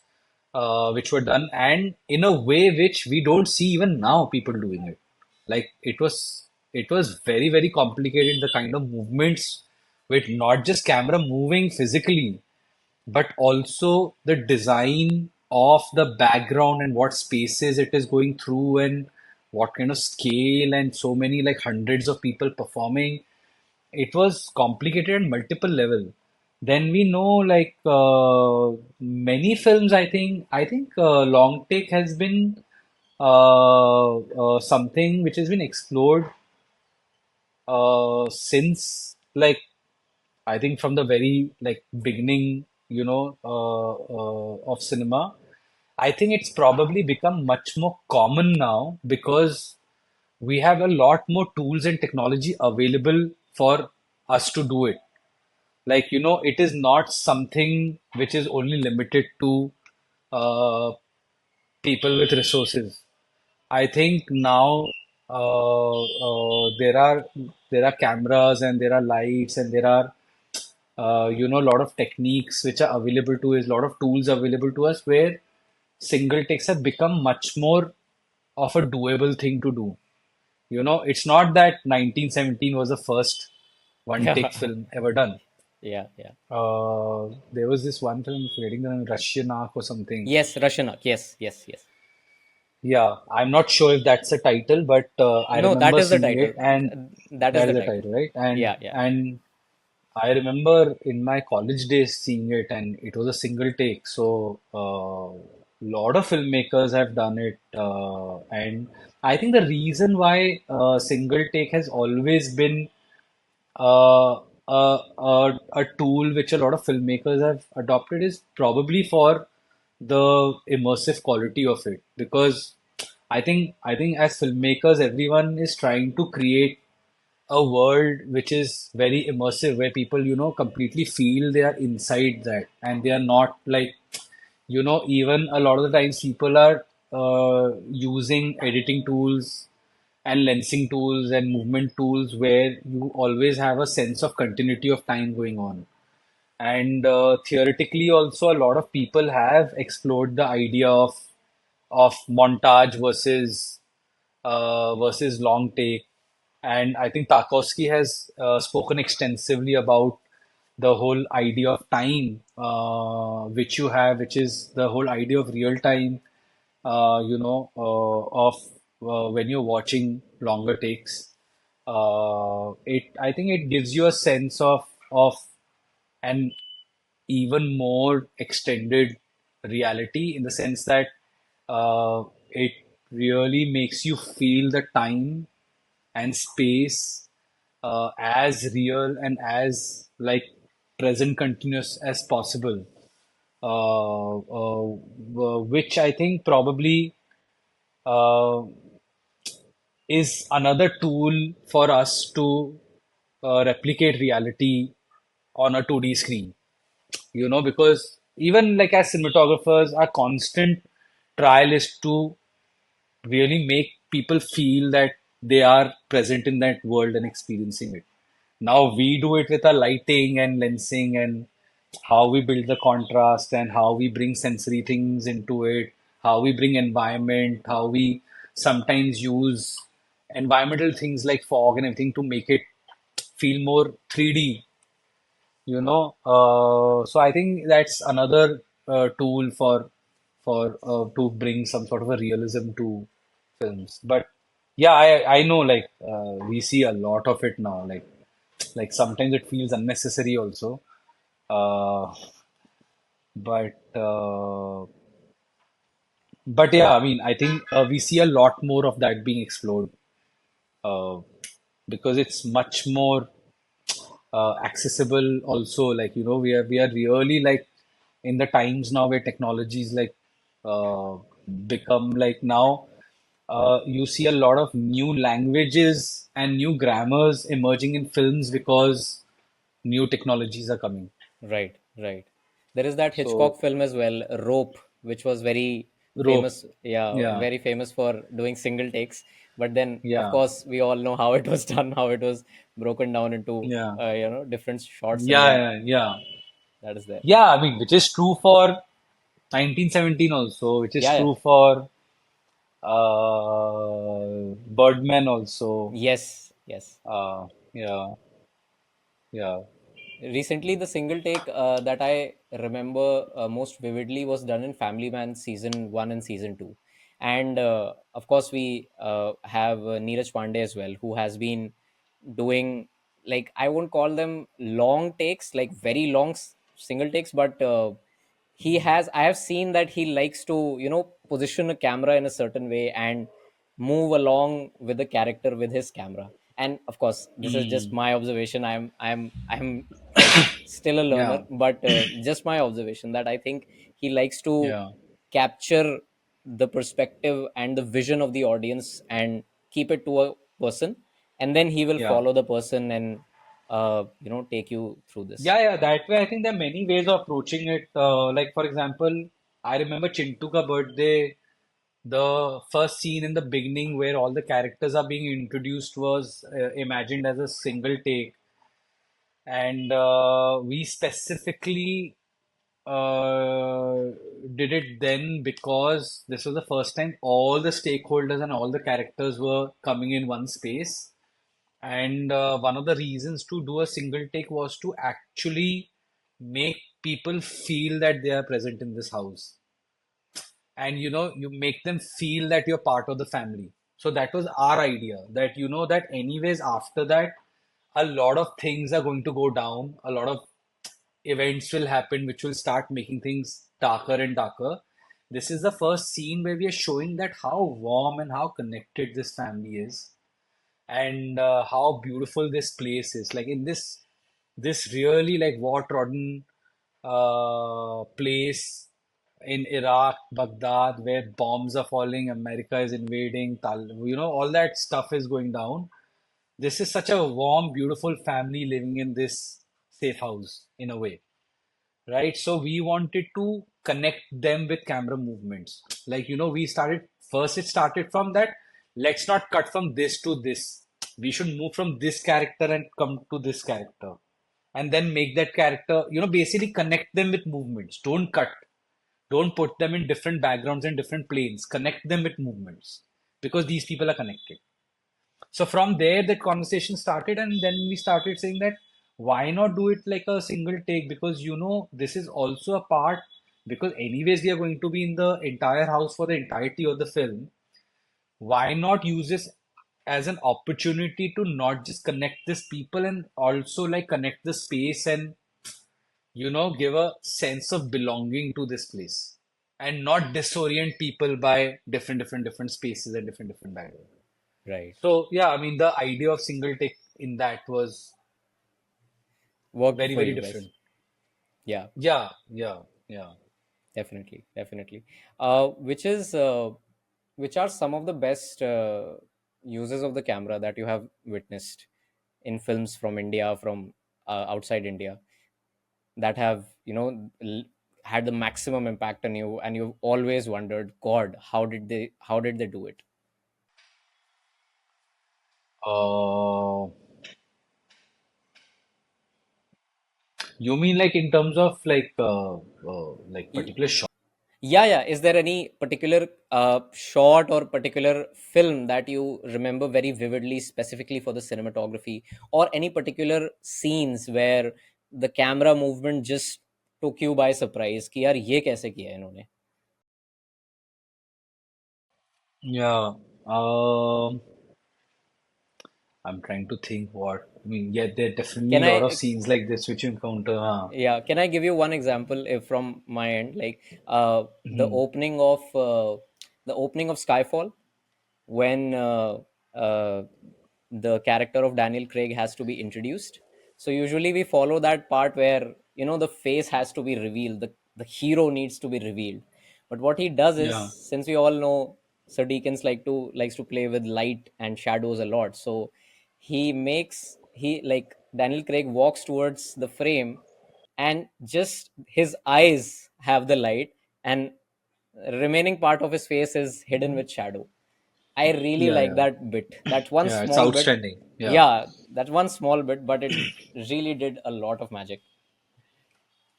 which were done, and in a way which we don't see even now people doing it. Like it was very, very complicated, the kind of movements with not just camera moving physically, but also the design of the background and what spaces it is going through and what kind of scale and so many like hundreds of people performing. it was complicated at multiple level. Then we know like many films. I think long take has been something which has been explored since like I think from the very like beginning, of cinema. I think it's probably become much more common now because we have a lot more tools and technology available for us to do it. Like, it is not something which is only limited to uh, people with resources. I think now there are cameras and there are lights and there are a lot of techniques which are available to us, a lot of tools available to us where single takes have become much more of a doable thing to do. It's not that 1917 was the first one take Yeah, film ever done. yeah, yeah. There was this one film, forgetting the name, Russian Ark or something. Yes, Russian Ark. Yes, yes, yes. Yeah, I'm not sure if that's the title, but I No, that remember is the seeing it, title. and That is that the is the title. title, right? And Yeah, yeah. and I remember in my college days seeing it, and it was a single take. So lot of filmmakers have done it, and I think the reason why single take has always been a tool which a lot of filmmakers have adopted is probably for the immersive quality of it, because I think as filmmakers everyone is trying to create a world which is very immersive, where people completely feel they are inside that and they are not like, even a lot of the times people are using editing tools and lensing tools and movement tools where you always have a sense of continuity of time going on. And theoretically, also, a lot of people have explored the idea of montage versus long take. And I think Tarkovsky has spoken extensively about the whole idea of time, which you have, which is the whole idea of real time, of when you're watching longer takes. I think it gives you a sense of an even more extended reality, in the sense that it really makes you feel the time and space as real and as like present continuous as possible, which I think probably uh, is another tool for us to replicate reality on a 2D screen. Because even like as cinematographers, our constant trial is to really make people feel that they are present in that world and experiencing it. Now we do it with our lighting and lensing and how we build the contrast and how we bring sensory things into it, how we bring environment, how we sometimes use environmental things like fog and everything to make it feel more 3D, so I think that's another tool for to bring some sort of a realism to films. But yeah, I know like we see a lot of it now. Like sometimes it feels unnecessary also. Uh, but yeah, I mean, I think we see a lot more of that being explored uh, because it's much more accessible also. Like, we are really like in the times now where technology is like uh, become like now you see a lot of new languages and new grammars emerging in films because new technologies are coming. Right, right. There is that So Hitchcock film as well, Rope, which was very rope, famous. Yeah, yeah, very famous for doing single takes. But then, of yeah, course, we all know how it was done, how it was broken down into, yeah, different shots, and yeah, then yeah, yeah, that is there. yeah. I mean, which is true for 1917 also, which is Yeah, yeah. true for Birdman also. Yes, yes. Yeah, yeah, Recently, the single take that I remember most vividly was done in Family Man season one and season two. And of course, we have Neeraj Pandey as well, who has been doing. like I won't call them long takes, like very long single takes, but he has I have seen that he likes to, position a camera in a certain way and move along with the character with his camera. And of course, this is just Mm, my observation. I'm like still a learner, yeah, but just my observation that I think he likes to yeah, capture the perspective and the vision of the audience and keep it to a person, and then he will yeah. follow the person and take you through this. Yeah, yeah, that way I think there are many ways of approaching it. Like for example, I remember Chintu Ka Birthday, the first scene in the beginning where all the characters are being introduced was imagined as a single take, and we specifically uh, did it then because this was the first time all the stakeholders and all the characters were coming in one space. And one of the reasons to do a single take was to actually make people feel that they are present in this house. And you make them feel that you're part of the family. So that was our idea, that that anyways after that a lot of things are going to go down, a lot of events will happen which will start making things darker and darker. This is the first scene where we are showing that how warm and how connected this family is, and how beautiful this place is. Like in this really like war-trodden place in Iraq, Baghdad, where bombs are falling, America is invading, all that stuff is going down. This is such a warm, beautiful family living in this safe house in a way, right? So we wanted to connect them with camera movements. Like, we started first, it started from that. Let's not cut from this to this. We should move from this character and come to this character. And then make that character, basically connect them with movements. Don't cut. Don't put them in different backgrounds and different planes. Connect them with movements because these people are connected. So from there, that conversation started, and then we started saying that why not do it like a single take? Because this is also a part. Because anyways, we are going to be in the entire house for the entirety of the film. Why not use this as an opportunity to not just connect these people and also like connect the space and give a sense of belonging to this place and not disorient people by different spaces and different backgrounds. Right. So yeah, I mean the idea of single take in that was Worked very, for very you guys. different. Yeah, Yeah, yeah, yeah. definitely, definitely. Which is which are some of the best uses of the camera that you have witnessed in films from India, from outside India, that have had the maximum impact on you, and you've always wondered, God, how did they do it? Uh, you mean like in terms of like Y- particular shot? Yeah, yeah. Is there any particular shot or particular film that you remember very vividly, specifically for the cinematography, or any particular scenes where the camera movement just took you by surprise? कि यार ये कैसे किया है इन्होंने? Yeah. I'm trying to think what. I mean, yeah, there are definitely Can a lot of I scenes like this which you encounter. Huh? Yeah, can I give you one example if from my end, like the Mhm. opening of Skyfall, when uh, the character of Daniel Craig has to be introduced. So usually we follow that part where the face has to be revealed, the hero needs to be revealed. But what he does is, Yeah. since we all know Sir Deakins likes to play with light and shadows a lot, so he like Daniel Craig walks towards the frame, and just his eyes have the light, and remaining part of his face is hidden with shadow. I really Yeah, like yeah. that bit. That one Yeah, it's small bit. outstanding. Yeah. Yeah, that one small bit, but it really did a lot of magic.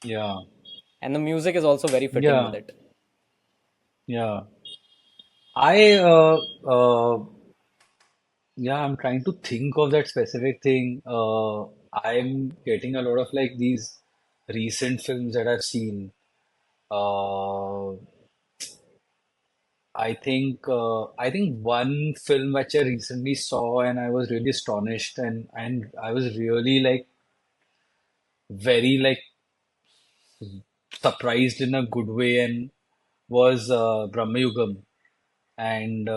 Yeah. And the music is also very fitting with Yeah. it. Yeah. I yeah, I'm trying to think of that specific thing. I'm getting a lot of like these recent films that I've seen. Uh, I think one film which I recently saw and I was really astonished and I was really like very like surprised in a good way and was Brahmayugam, and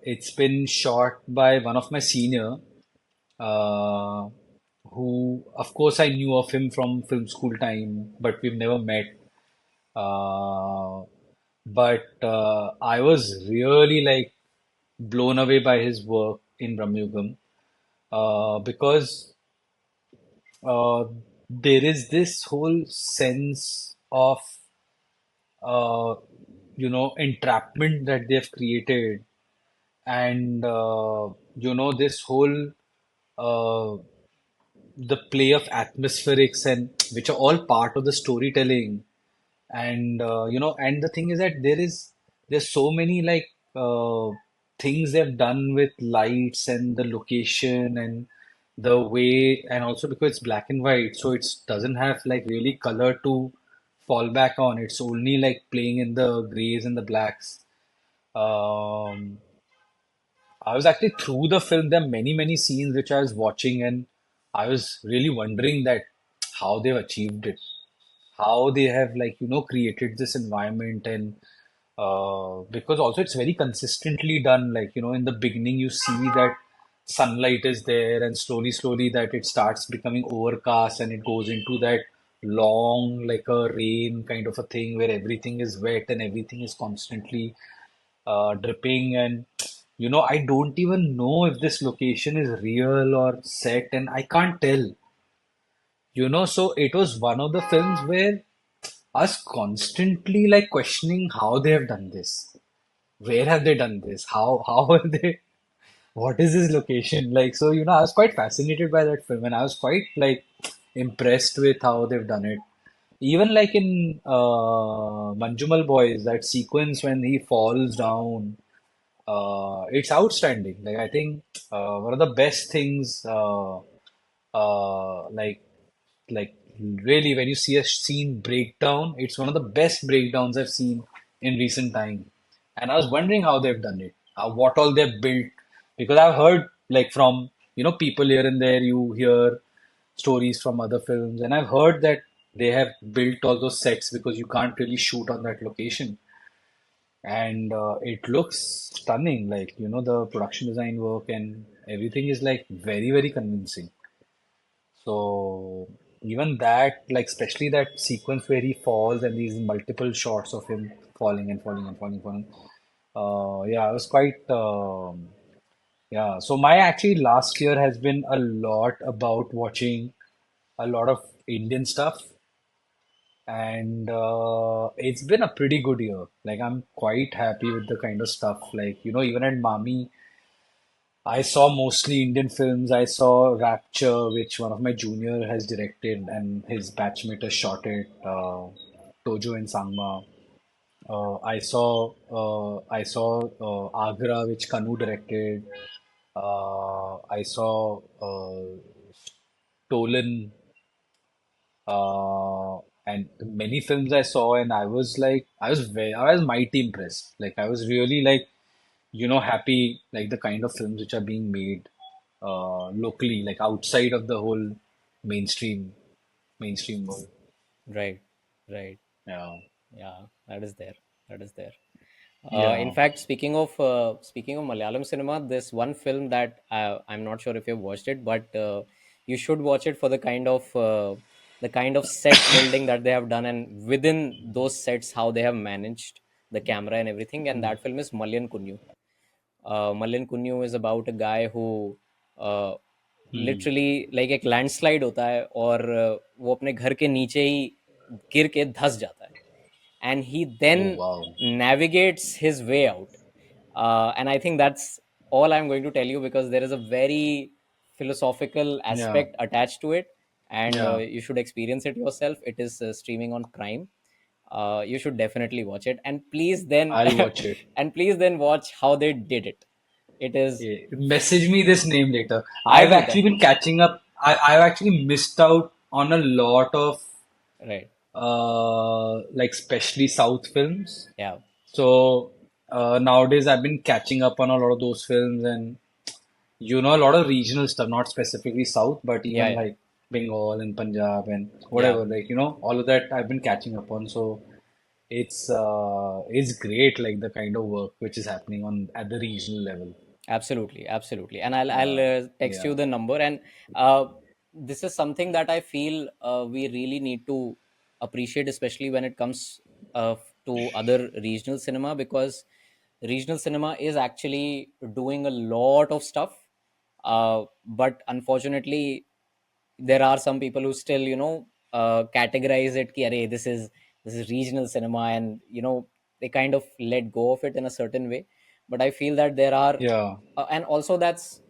it's been shot by one of my senior, uh, who of course I knew of him from film school time, but we've never met. Uh, but I was really like blown away by his work in Brahmayugam, because uh, there is this whole sense of uh, entrapment that they've created, and this whole uh, the play of atmospherics and which are all part of the storytelling, and and the thing is that there's so many like uh, things they've done with lights and the location and the way, and also because it's black and white, so it doesn't have like really color to fall back on. It's only like playing in the grays and the blacks. um I was actually through the film. There are many, many scenes which I was watching, and I was really wondering that how they've achieved it, how they have like created this environment, and because also it's very consistently done. Like in the beginning, you see that sunlight is there, and slowly, slowly that it starts becoming overcast, and it goes into that long like a rain kind of a thing where everything is wet and everything is constantly dripping. And I don't even know if this location is real or set, and I can't tell. So it was one of the films where us constantly like questioning how they have done this, where have they done this, how have they, what is this location like. So I was quite fascinated by that film, and I was quite like impressed with how they've done it. Even like in Manjumal Boys, that sequence when he falls down, it's outstanding. Like I think one of the best things, like really when you see a scene breakdown, it's one of the best breakdowns I've seen in recent time. And I was wondering how they've done it, what all they've built, because I've heard like from people here and there. You hear stories from other films, and I've heard that they have built all those sets because you can't really shoot on that location, and it looks stunning. Like the production design work and everything is like very, very convincing. So even that, like especially that sequence where he falls and these multiple shots of him falling and falling and falling, falling. Yeah, I was quite yeah. So my actually last year has been a lot about watching a lot of Indian stuff, and it's been a pretty good year. Like I'm quite happy with the kind of stuff. Like even at Mami, I saw mostly Indian films. I saw Rapture, which one of my junior has directed, and his batchmate has shot it. Tojo and Sangma. I saw Agra, which Kanu directed. I saw Stolen, and many films I saw, and I was like, I was mighty impressed. Like I was really like, happy, like the kind of films which are being made locally, like outside of the whole mainstream world. Right, right. Yeah, Yeah, that is there. That is there. In yeah. fact, speaking of Malayalam cinema, this one film that I'm not sure if you've watched it, but you should watch it for the kind of set building that they have done, and within those sets, how they have managed the camera and everything. And Hmm. that film is Malyan Kunyu. Malyan Kunyu is about a guy who uh, Hmm. Literally like एक landslide होता है और वो अपने घर के नीचे ही गिर के धंस जाता है and he then Oh wow. navigates his way out. And I think that's all I'm going to tell you, because there is a very philosophical Yeah, aspect attached to it, and yeah. you should experience it yourself. It is streaming on Prime. You should definitely watch it, and please then I'll watch it. and please then watch how they did it. It is Yeah. Message me this name later. I I've will actually been definitely. catching up. I've actually missed out on a lot of Right. like especially South films. Yeah. So nowadays I've been catching up on a lot of those films, and a lot of regional stuff, not specifically South, but Yeah, even yeah, like Bengal and Punjab and yeah. whatever, like, all of that I've been catching up on. So it's great, like the kind of work which is happening on at the regional level. Absolutely, absolutely. And I'll Yeah, text yeah. you the number. And uh, this is something that I feel we really need to appreciate, especially when it comes to other regional cinema, because regional cinema is actually doing a lot of stuff. But unfortunately, there are some people who still, categorize it ki, "Arey, this is regional cinema," and they kind of let go of it in a certain way. But I feel that there are, Yeah. and also that's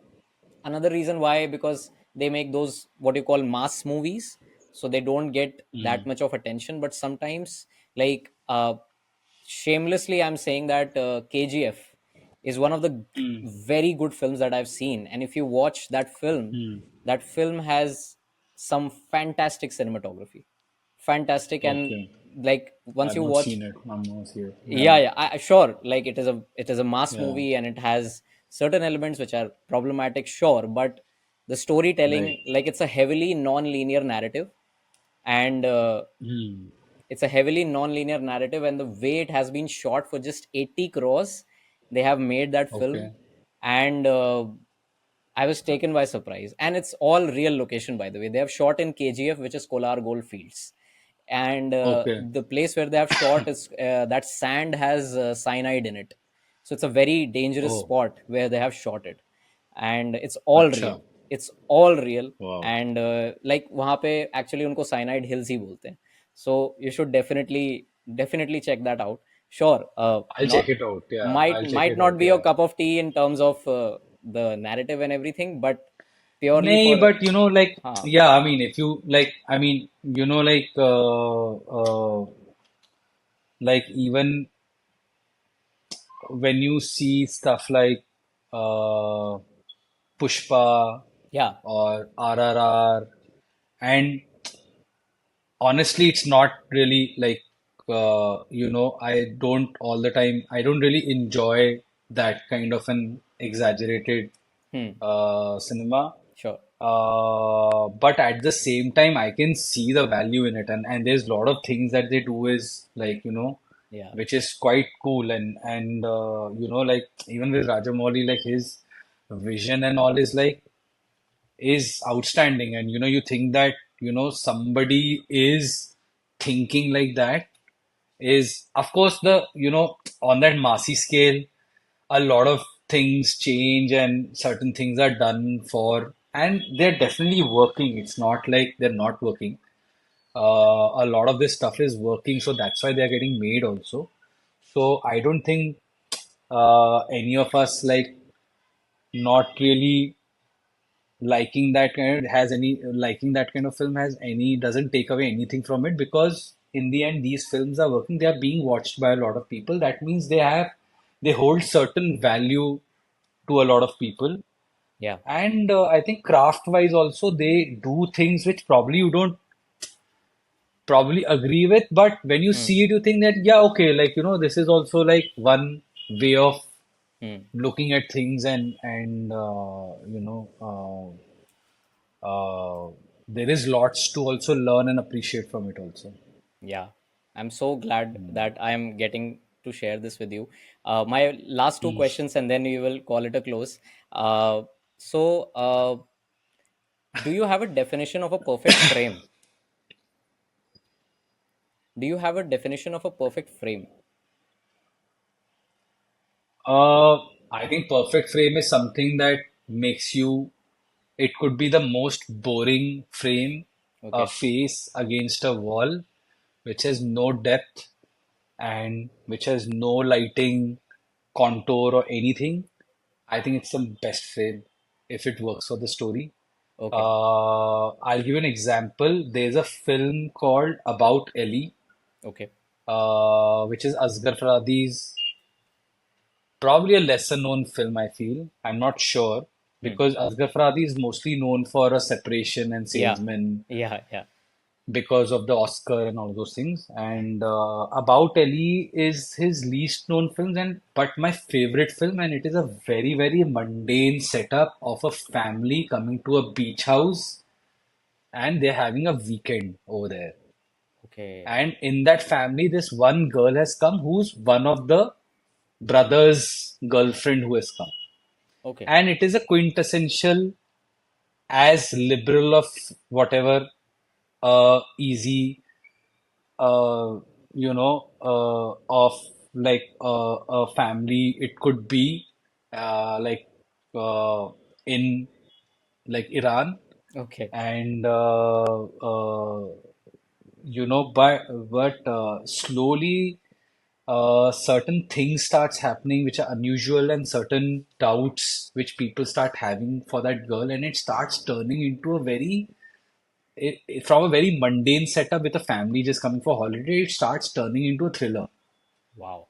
another reason why, because they make those what you call mass movies, so they don't get that Mm. much of attention. But sometimes, like, shamelessly I'm saying that KGF is one of the Mm. very good films that I've seen. And if you watch that film, Mm. that film has some fantastic cinematography, fantastic. And Okay. like, once I've you not watch, seen it. I'm not here. yeah, Yeah. yeah, sure, like, it is a mass Yeah. movie, and it has certain elements which are problematic, sure, but the Right. storytelling, like, it's a heavily non-linear narrative. And Mm. it's a heavily non-linear narrative, and the way it has been shot, for just 80 crores they have made that film. Okay. And I was taken by surprise. And it's all real location, by the way. They have shot in KGF, which is Kolar Gold Fields. And Okay. the place where they have shot is, that sand has cyanide in it. So it's a very dangerous Oh, spot where they have shot it. And it's all real. acha. It's all real. Wow. And like, वहाँ पे actually उनको cyanide hills ही बोलते हैं. So you should definitely check that out. Sure, I'll check not it out. Yeah, might I'll check might it not out. be your Yeah. cup of tea in terms of the narrative and everything, but purely Nay, for, but like, huh, yeah, I mean, if you like, I mean, like even when you see stuff like uh, Pushpa yeah, or RRR, and honestly, it's not really like, I don't all the time, I don't really enjoy that kind of an exaggerated hmm, cinema. sure, But at the same time, I can see the value in it, and there's a lot of things that they do is like, yeah, which is quite cool, and like even with Rajamouli, like his vision and all is outstanding, and you think that somebody is thinking like that is, of course, the on that massy scale, a lot of things change and certain things are done for, and they're definitely working. It's not like they're not working. A lot of this stuff is working, so that's why they're getting made also. So I don't think any of us like not really liking that kind of film has any doesn't take away anything from it, because in the end these films are working, they are being watched by a lot of people. That means they hold certain value to a lot of people. yeah, And I think craft wise also they do things which probably you don't probably agree with, but when you hmm, see it you think that, yeah, okay, like this is also like one way of hmm, looking at things, and there is lots to also learn and appreciate from it also. yeah. I'm so glad that I'm getting to share this with you. My last two questions, and then we will call it a close. Uh, so, do you have a definition of a perfect frame? Do you have a definition of a perfect frame? Uh, I think perfect frame is something that makes you, it could be the most boring frame, a Okay, face against a wall, which has no depth and which has no lighting, contour, or anything. I think it's the best frame if it works for the story. okay, I'll give you an example. There's a film called About Ellie, okay. which is Asghar Farhadi's probably a lesser known film, I feel. I'm not sure Hmm. because Asghar Farhadi is mostly known for a separation and Yeah, salesman. yeah, yeah. because of the Oscar and all those things. And About Ellie is his least known films, and but my favorite film, and it is a very very mundane setup of a family coming to a beach house, and they're having a weekend over there. Okay. And in that family, this one girl has come who's one of the brother's girlfriend who has come. Okay. And it is a quintessential, as liberal of whatever easy uh, of like a family it could be, like in like Iran, Okay. and but slowly certain things starts happening which are unusual, and certain doubts which people start having for that girl, and it starts turning into a very from a very mundane setup with a family just coming for holiday, it starts turning into a thriller. Wow.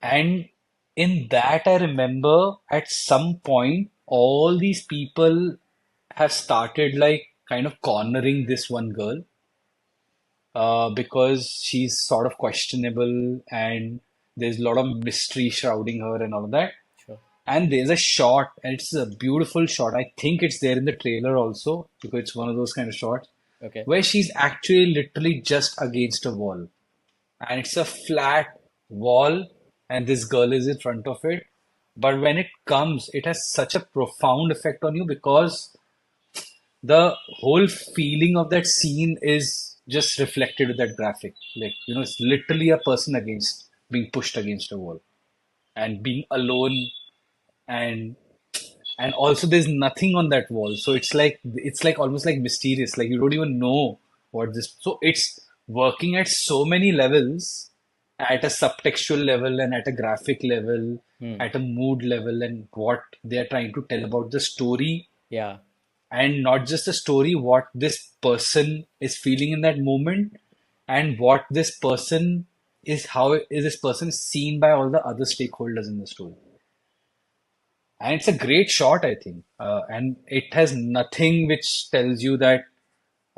And in that, I remember at some point, all these people have started like kind of cornering this one girl, because she's sort of questionable, and there's a lot of mystery shrouding her and all of that. Sure. And there's a shot, and it's a beautiful shot. I think it's there in the trailer also, because it's one of those kind of shots Okay. where she's actually literally just against a wall. And it's a flat wall, and this girl is in front of it. But when it comes, it has such a profound effect on you, because the whole feeling of that scene is just reflected with that graphic. Like, it's literally a person against being pushed against a wall and being alone, and also there's nothing on that wall. So it's like almost like mysterious. Like you don't even know what this. So it's working at so many levels, at a subtextual level and at a graphic level, Hmm. at a mood level, and what they're trying to tell about the story, Yeah. and not just the story, what this person is feeling in that moment, and what this person is, how is this person seen by all the other stakeholders in the story. And it's a great shot, I think. And it has nothing which tells you that,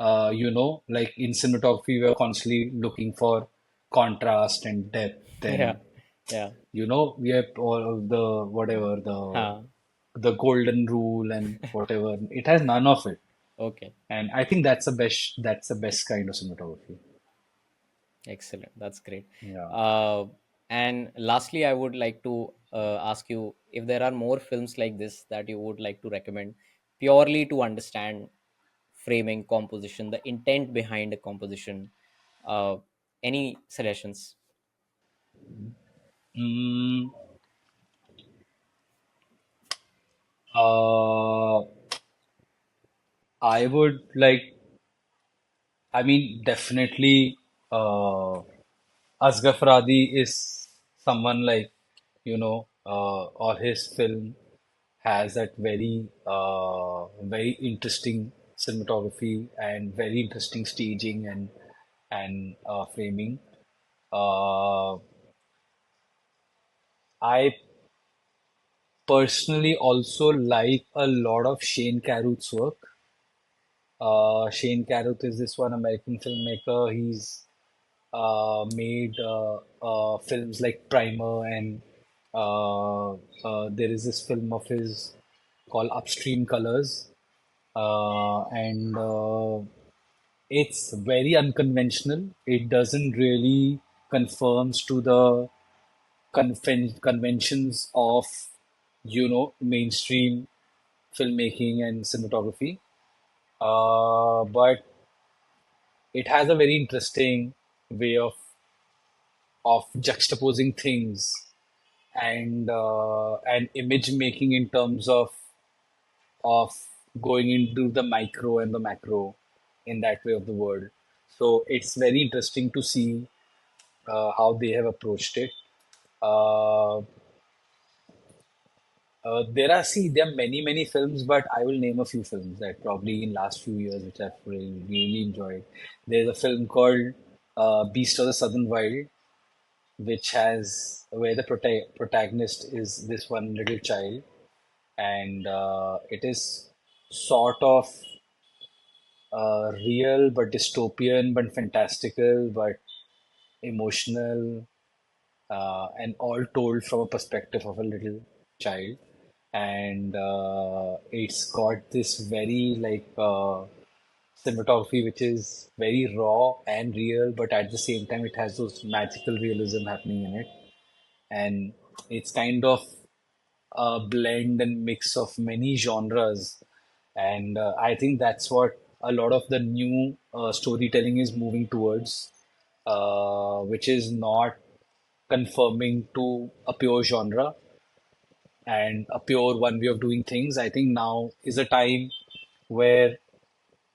like in cinematography, we're constantly looking for contrast and depth, Yeah. and Yeah. we have all of the whatever Huh. the golden rule and whatever. It has none of it. Okay. And I think that's the best kind of cinematography. Excellent. That's great. Yeah. And lastly, I would like to ask you if there are more films like this that you would like to recommend purely to understand framing, composition, the intent behind a composition. Uh, any suggestions? Mm, uh, I would like, I mean, definitely, Asghar Farhadi is someone like, or his film has that very interesting cinematography and very interesting staging and framing. Uh, I personally also like a lot of Shane Carruth's work. Shane Carruth is this one American filmmaker. He's made films like Primer, and there is this film of his called Upstream Colors, and it's very unconventional. It doesn't really conforms to the conventions of mainstream filmmaking and cinematography, but it has a very interesting way of juxtaposing things, and image making in terms of going into the micro and the macro in that way of the word. So it's very interesting to see how they have approached it. Uh, there are many films, but I will name a few films that probably in last few years which I've really enjoyed. There's a film called Beast of the Southern Wild, which has where the protagonist is this one little child, and it is sort of real but dystopian, but fantastical, but emotional, and all told from a perspective of a little child. And it's got this very cinematography which is very raw and real, but at the same time it has those magical realism happening in it. And it's kind of a blend and mix of many genres. And I think that's what a lot of the new storytelling is moving towards, which is not conforming to a pure genre and a pure one way of doing things. I think now is a time where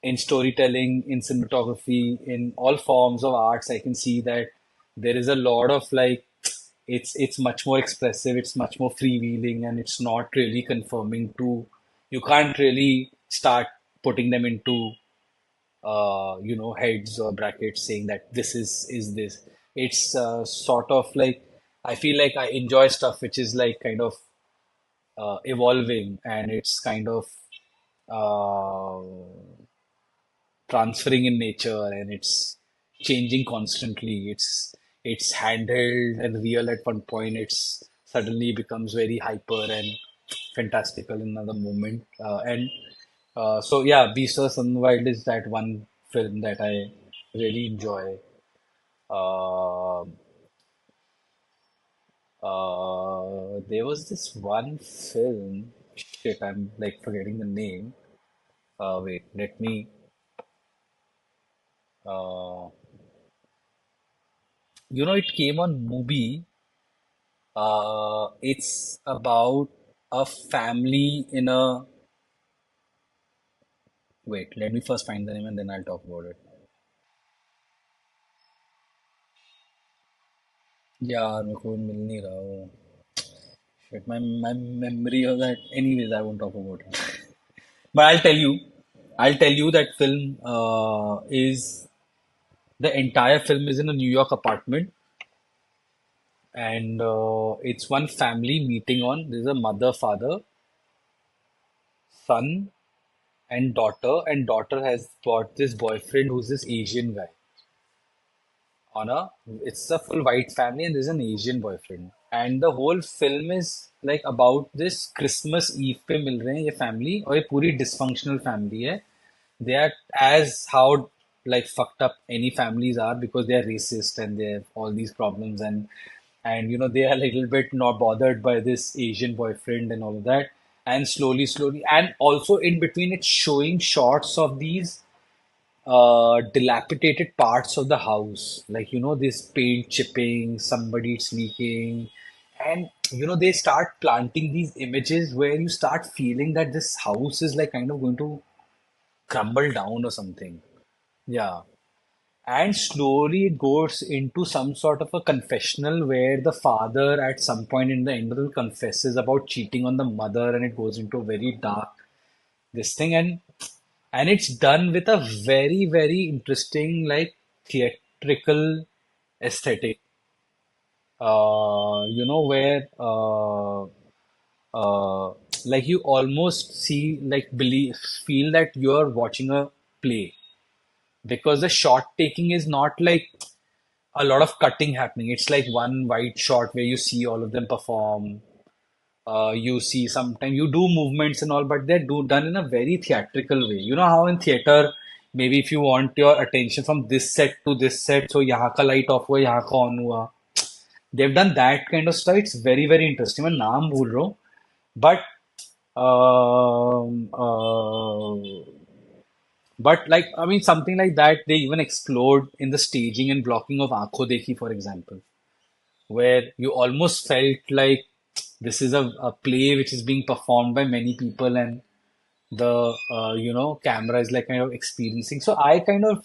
in storytelling, in cinematography, in all forms of arts, I can see that there is a lot of it's much more expressive, it's much more freewheeling, and it's not really conforming to. You can't really start putting them into heads or brackets saying that this is this. It's sort of like I feel like I enjoy stuff which is like kind of evolving, and it's kind of uh, transferring in nature, and it's changing constantly. It's handheld and real at one point. It's suddenly becomes very hyper and fantastical in another moment. And so yeah, Beast of the Southern Wild is that one film that I really enjoy. Uh, there was this one film. Shit, I'm like forgetting the name. Wait, let me. Uh, it came on movie. It's about a family in a. Wait, let me first find the name and then I'll talk about it. यार मेरे को मिल नहीं रहा वो. Shit, my memory of that. Anyways, I won't talk about it. But I'll tell you that film is the entire film is in a New York apartment, and it's one family meeting on. There's a mother, father, son, and daughter has got this boyfriend who's this Asian guy. On a It's a full white family and there's an Asian boyfriend, and the whole film is like about this Christmas Eve पे मिल रहे हैं ये family, और ये पूरी dysfunctional family है. They are as how like fucked up any families are, because they are racist and they have all these problems, and they are a little bit not bothered by this Asian boyfriend and all of that. And slowly, and also in between it's showing shots of these dilapidated parts of the house, like this paint chipping, somebody's leaking, and they start planting these images where you start feeling that this house is like kind of going to crumble down or something. Yeah. And slowly it goes into some sort of a confessional where the father, at some point in the end of the confesses about cheating on the mother, and it goes into a very dark this thing. And it's done with a very very interesting like theatrical aesthetic, where uh, like you almost see like believe feel that you're watching a play, because the shot taking is not like a lot of cutting happening. It's like one wide shot where you see all of them perform. You see sometimes you do movements and all, but they're done in a very theatrical way. You know how in theater, maybe if you want your attention from this set to this set, so यहाँ का light off हुआ, यहाँ का on हुआ. They've done that kind of stuff. It's very very interesting. मैं नाम भूल रहा हूँ, but um, uh, like I mean something like that. They even explored in the staging and blocking of Aankhon Dekhi, for example, where you almost felt like this is a play which is being performed by many people, and the camera is like kind of experiencing. So I kind of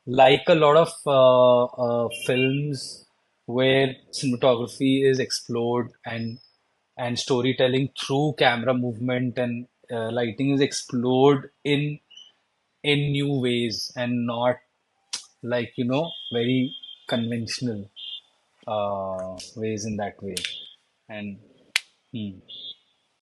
like a lot of films where cinematography is explored, and storytelling through camera movement and lighting is explored in new ways, and not like very conventional ways in that way. And hmm.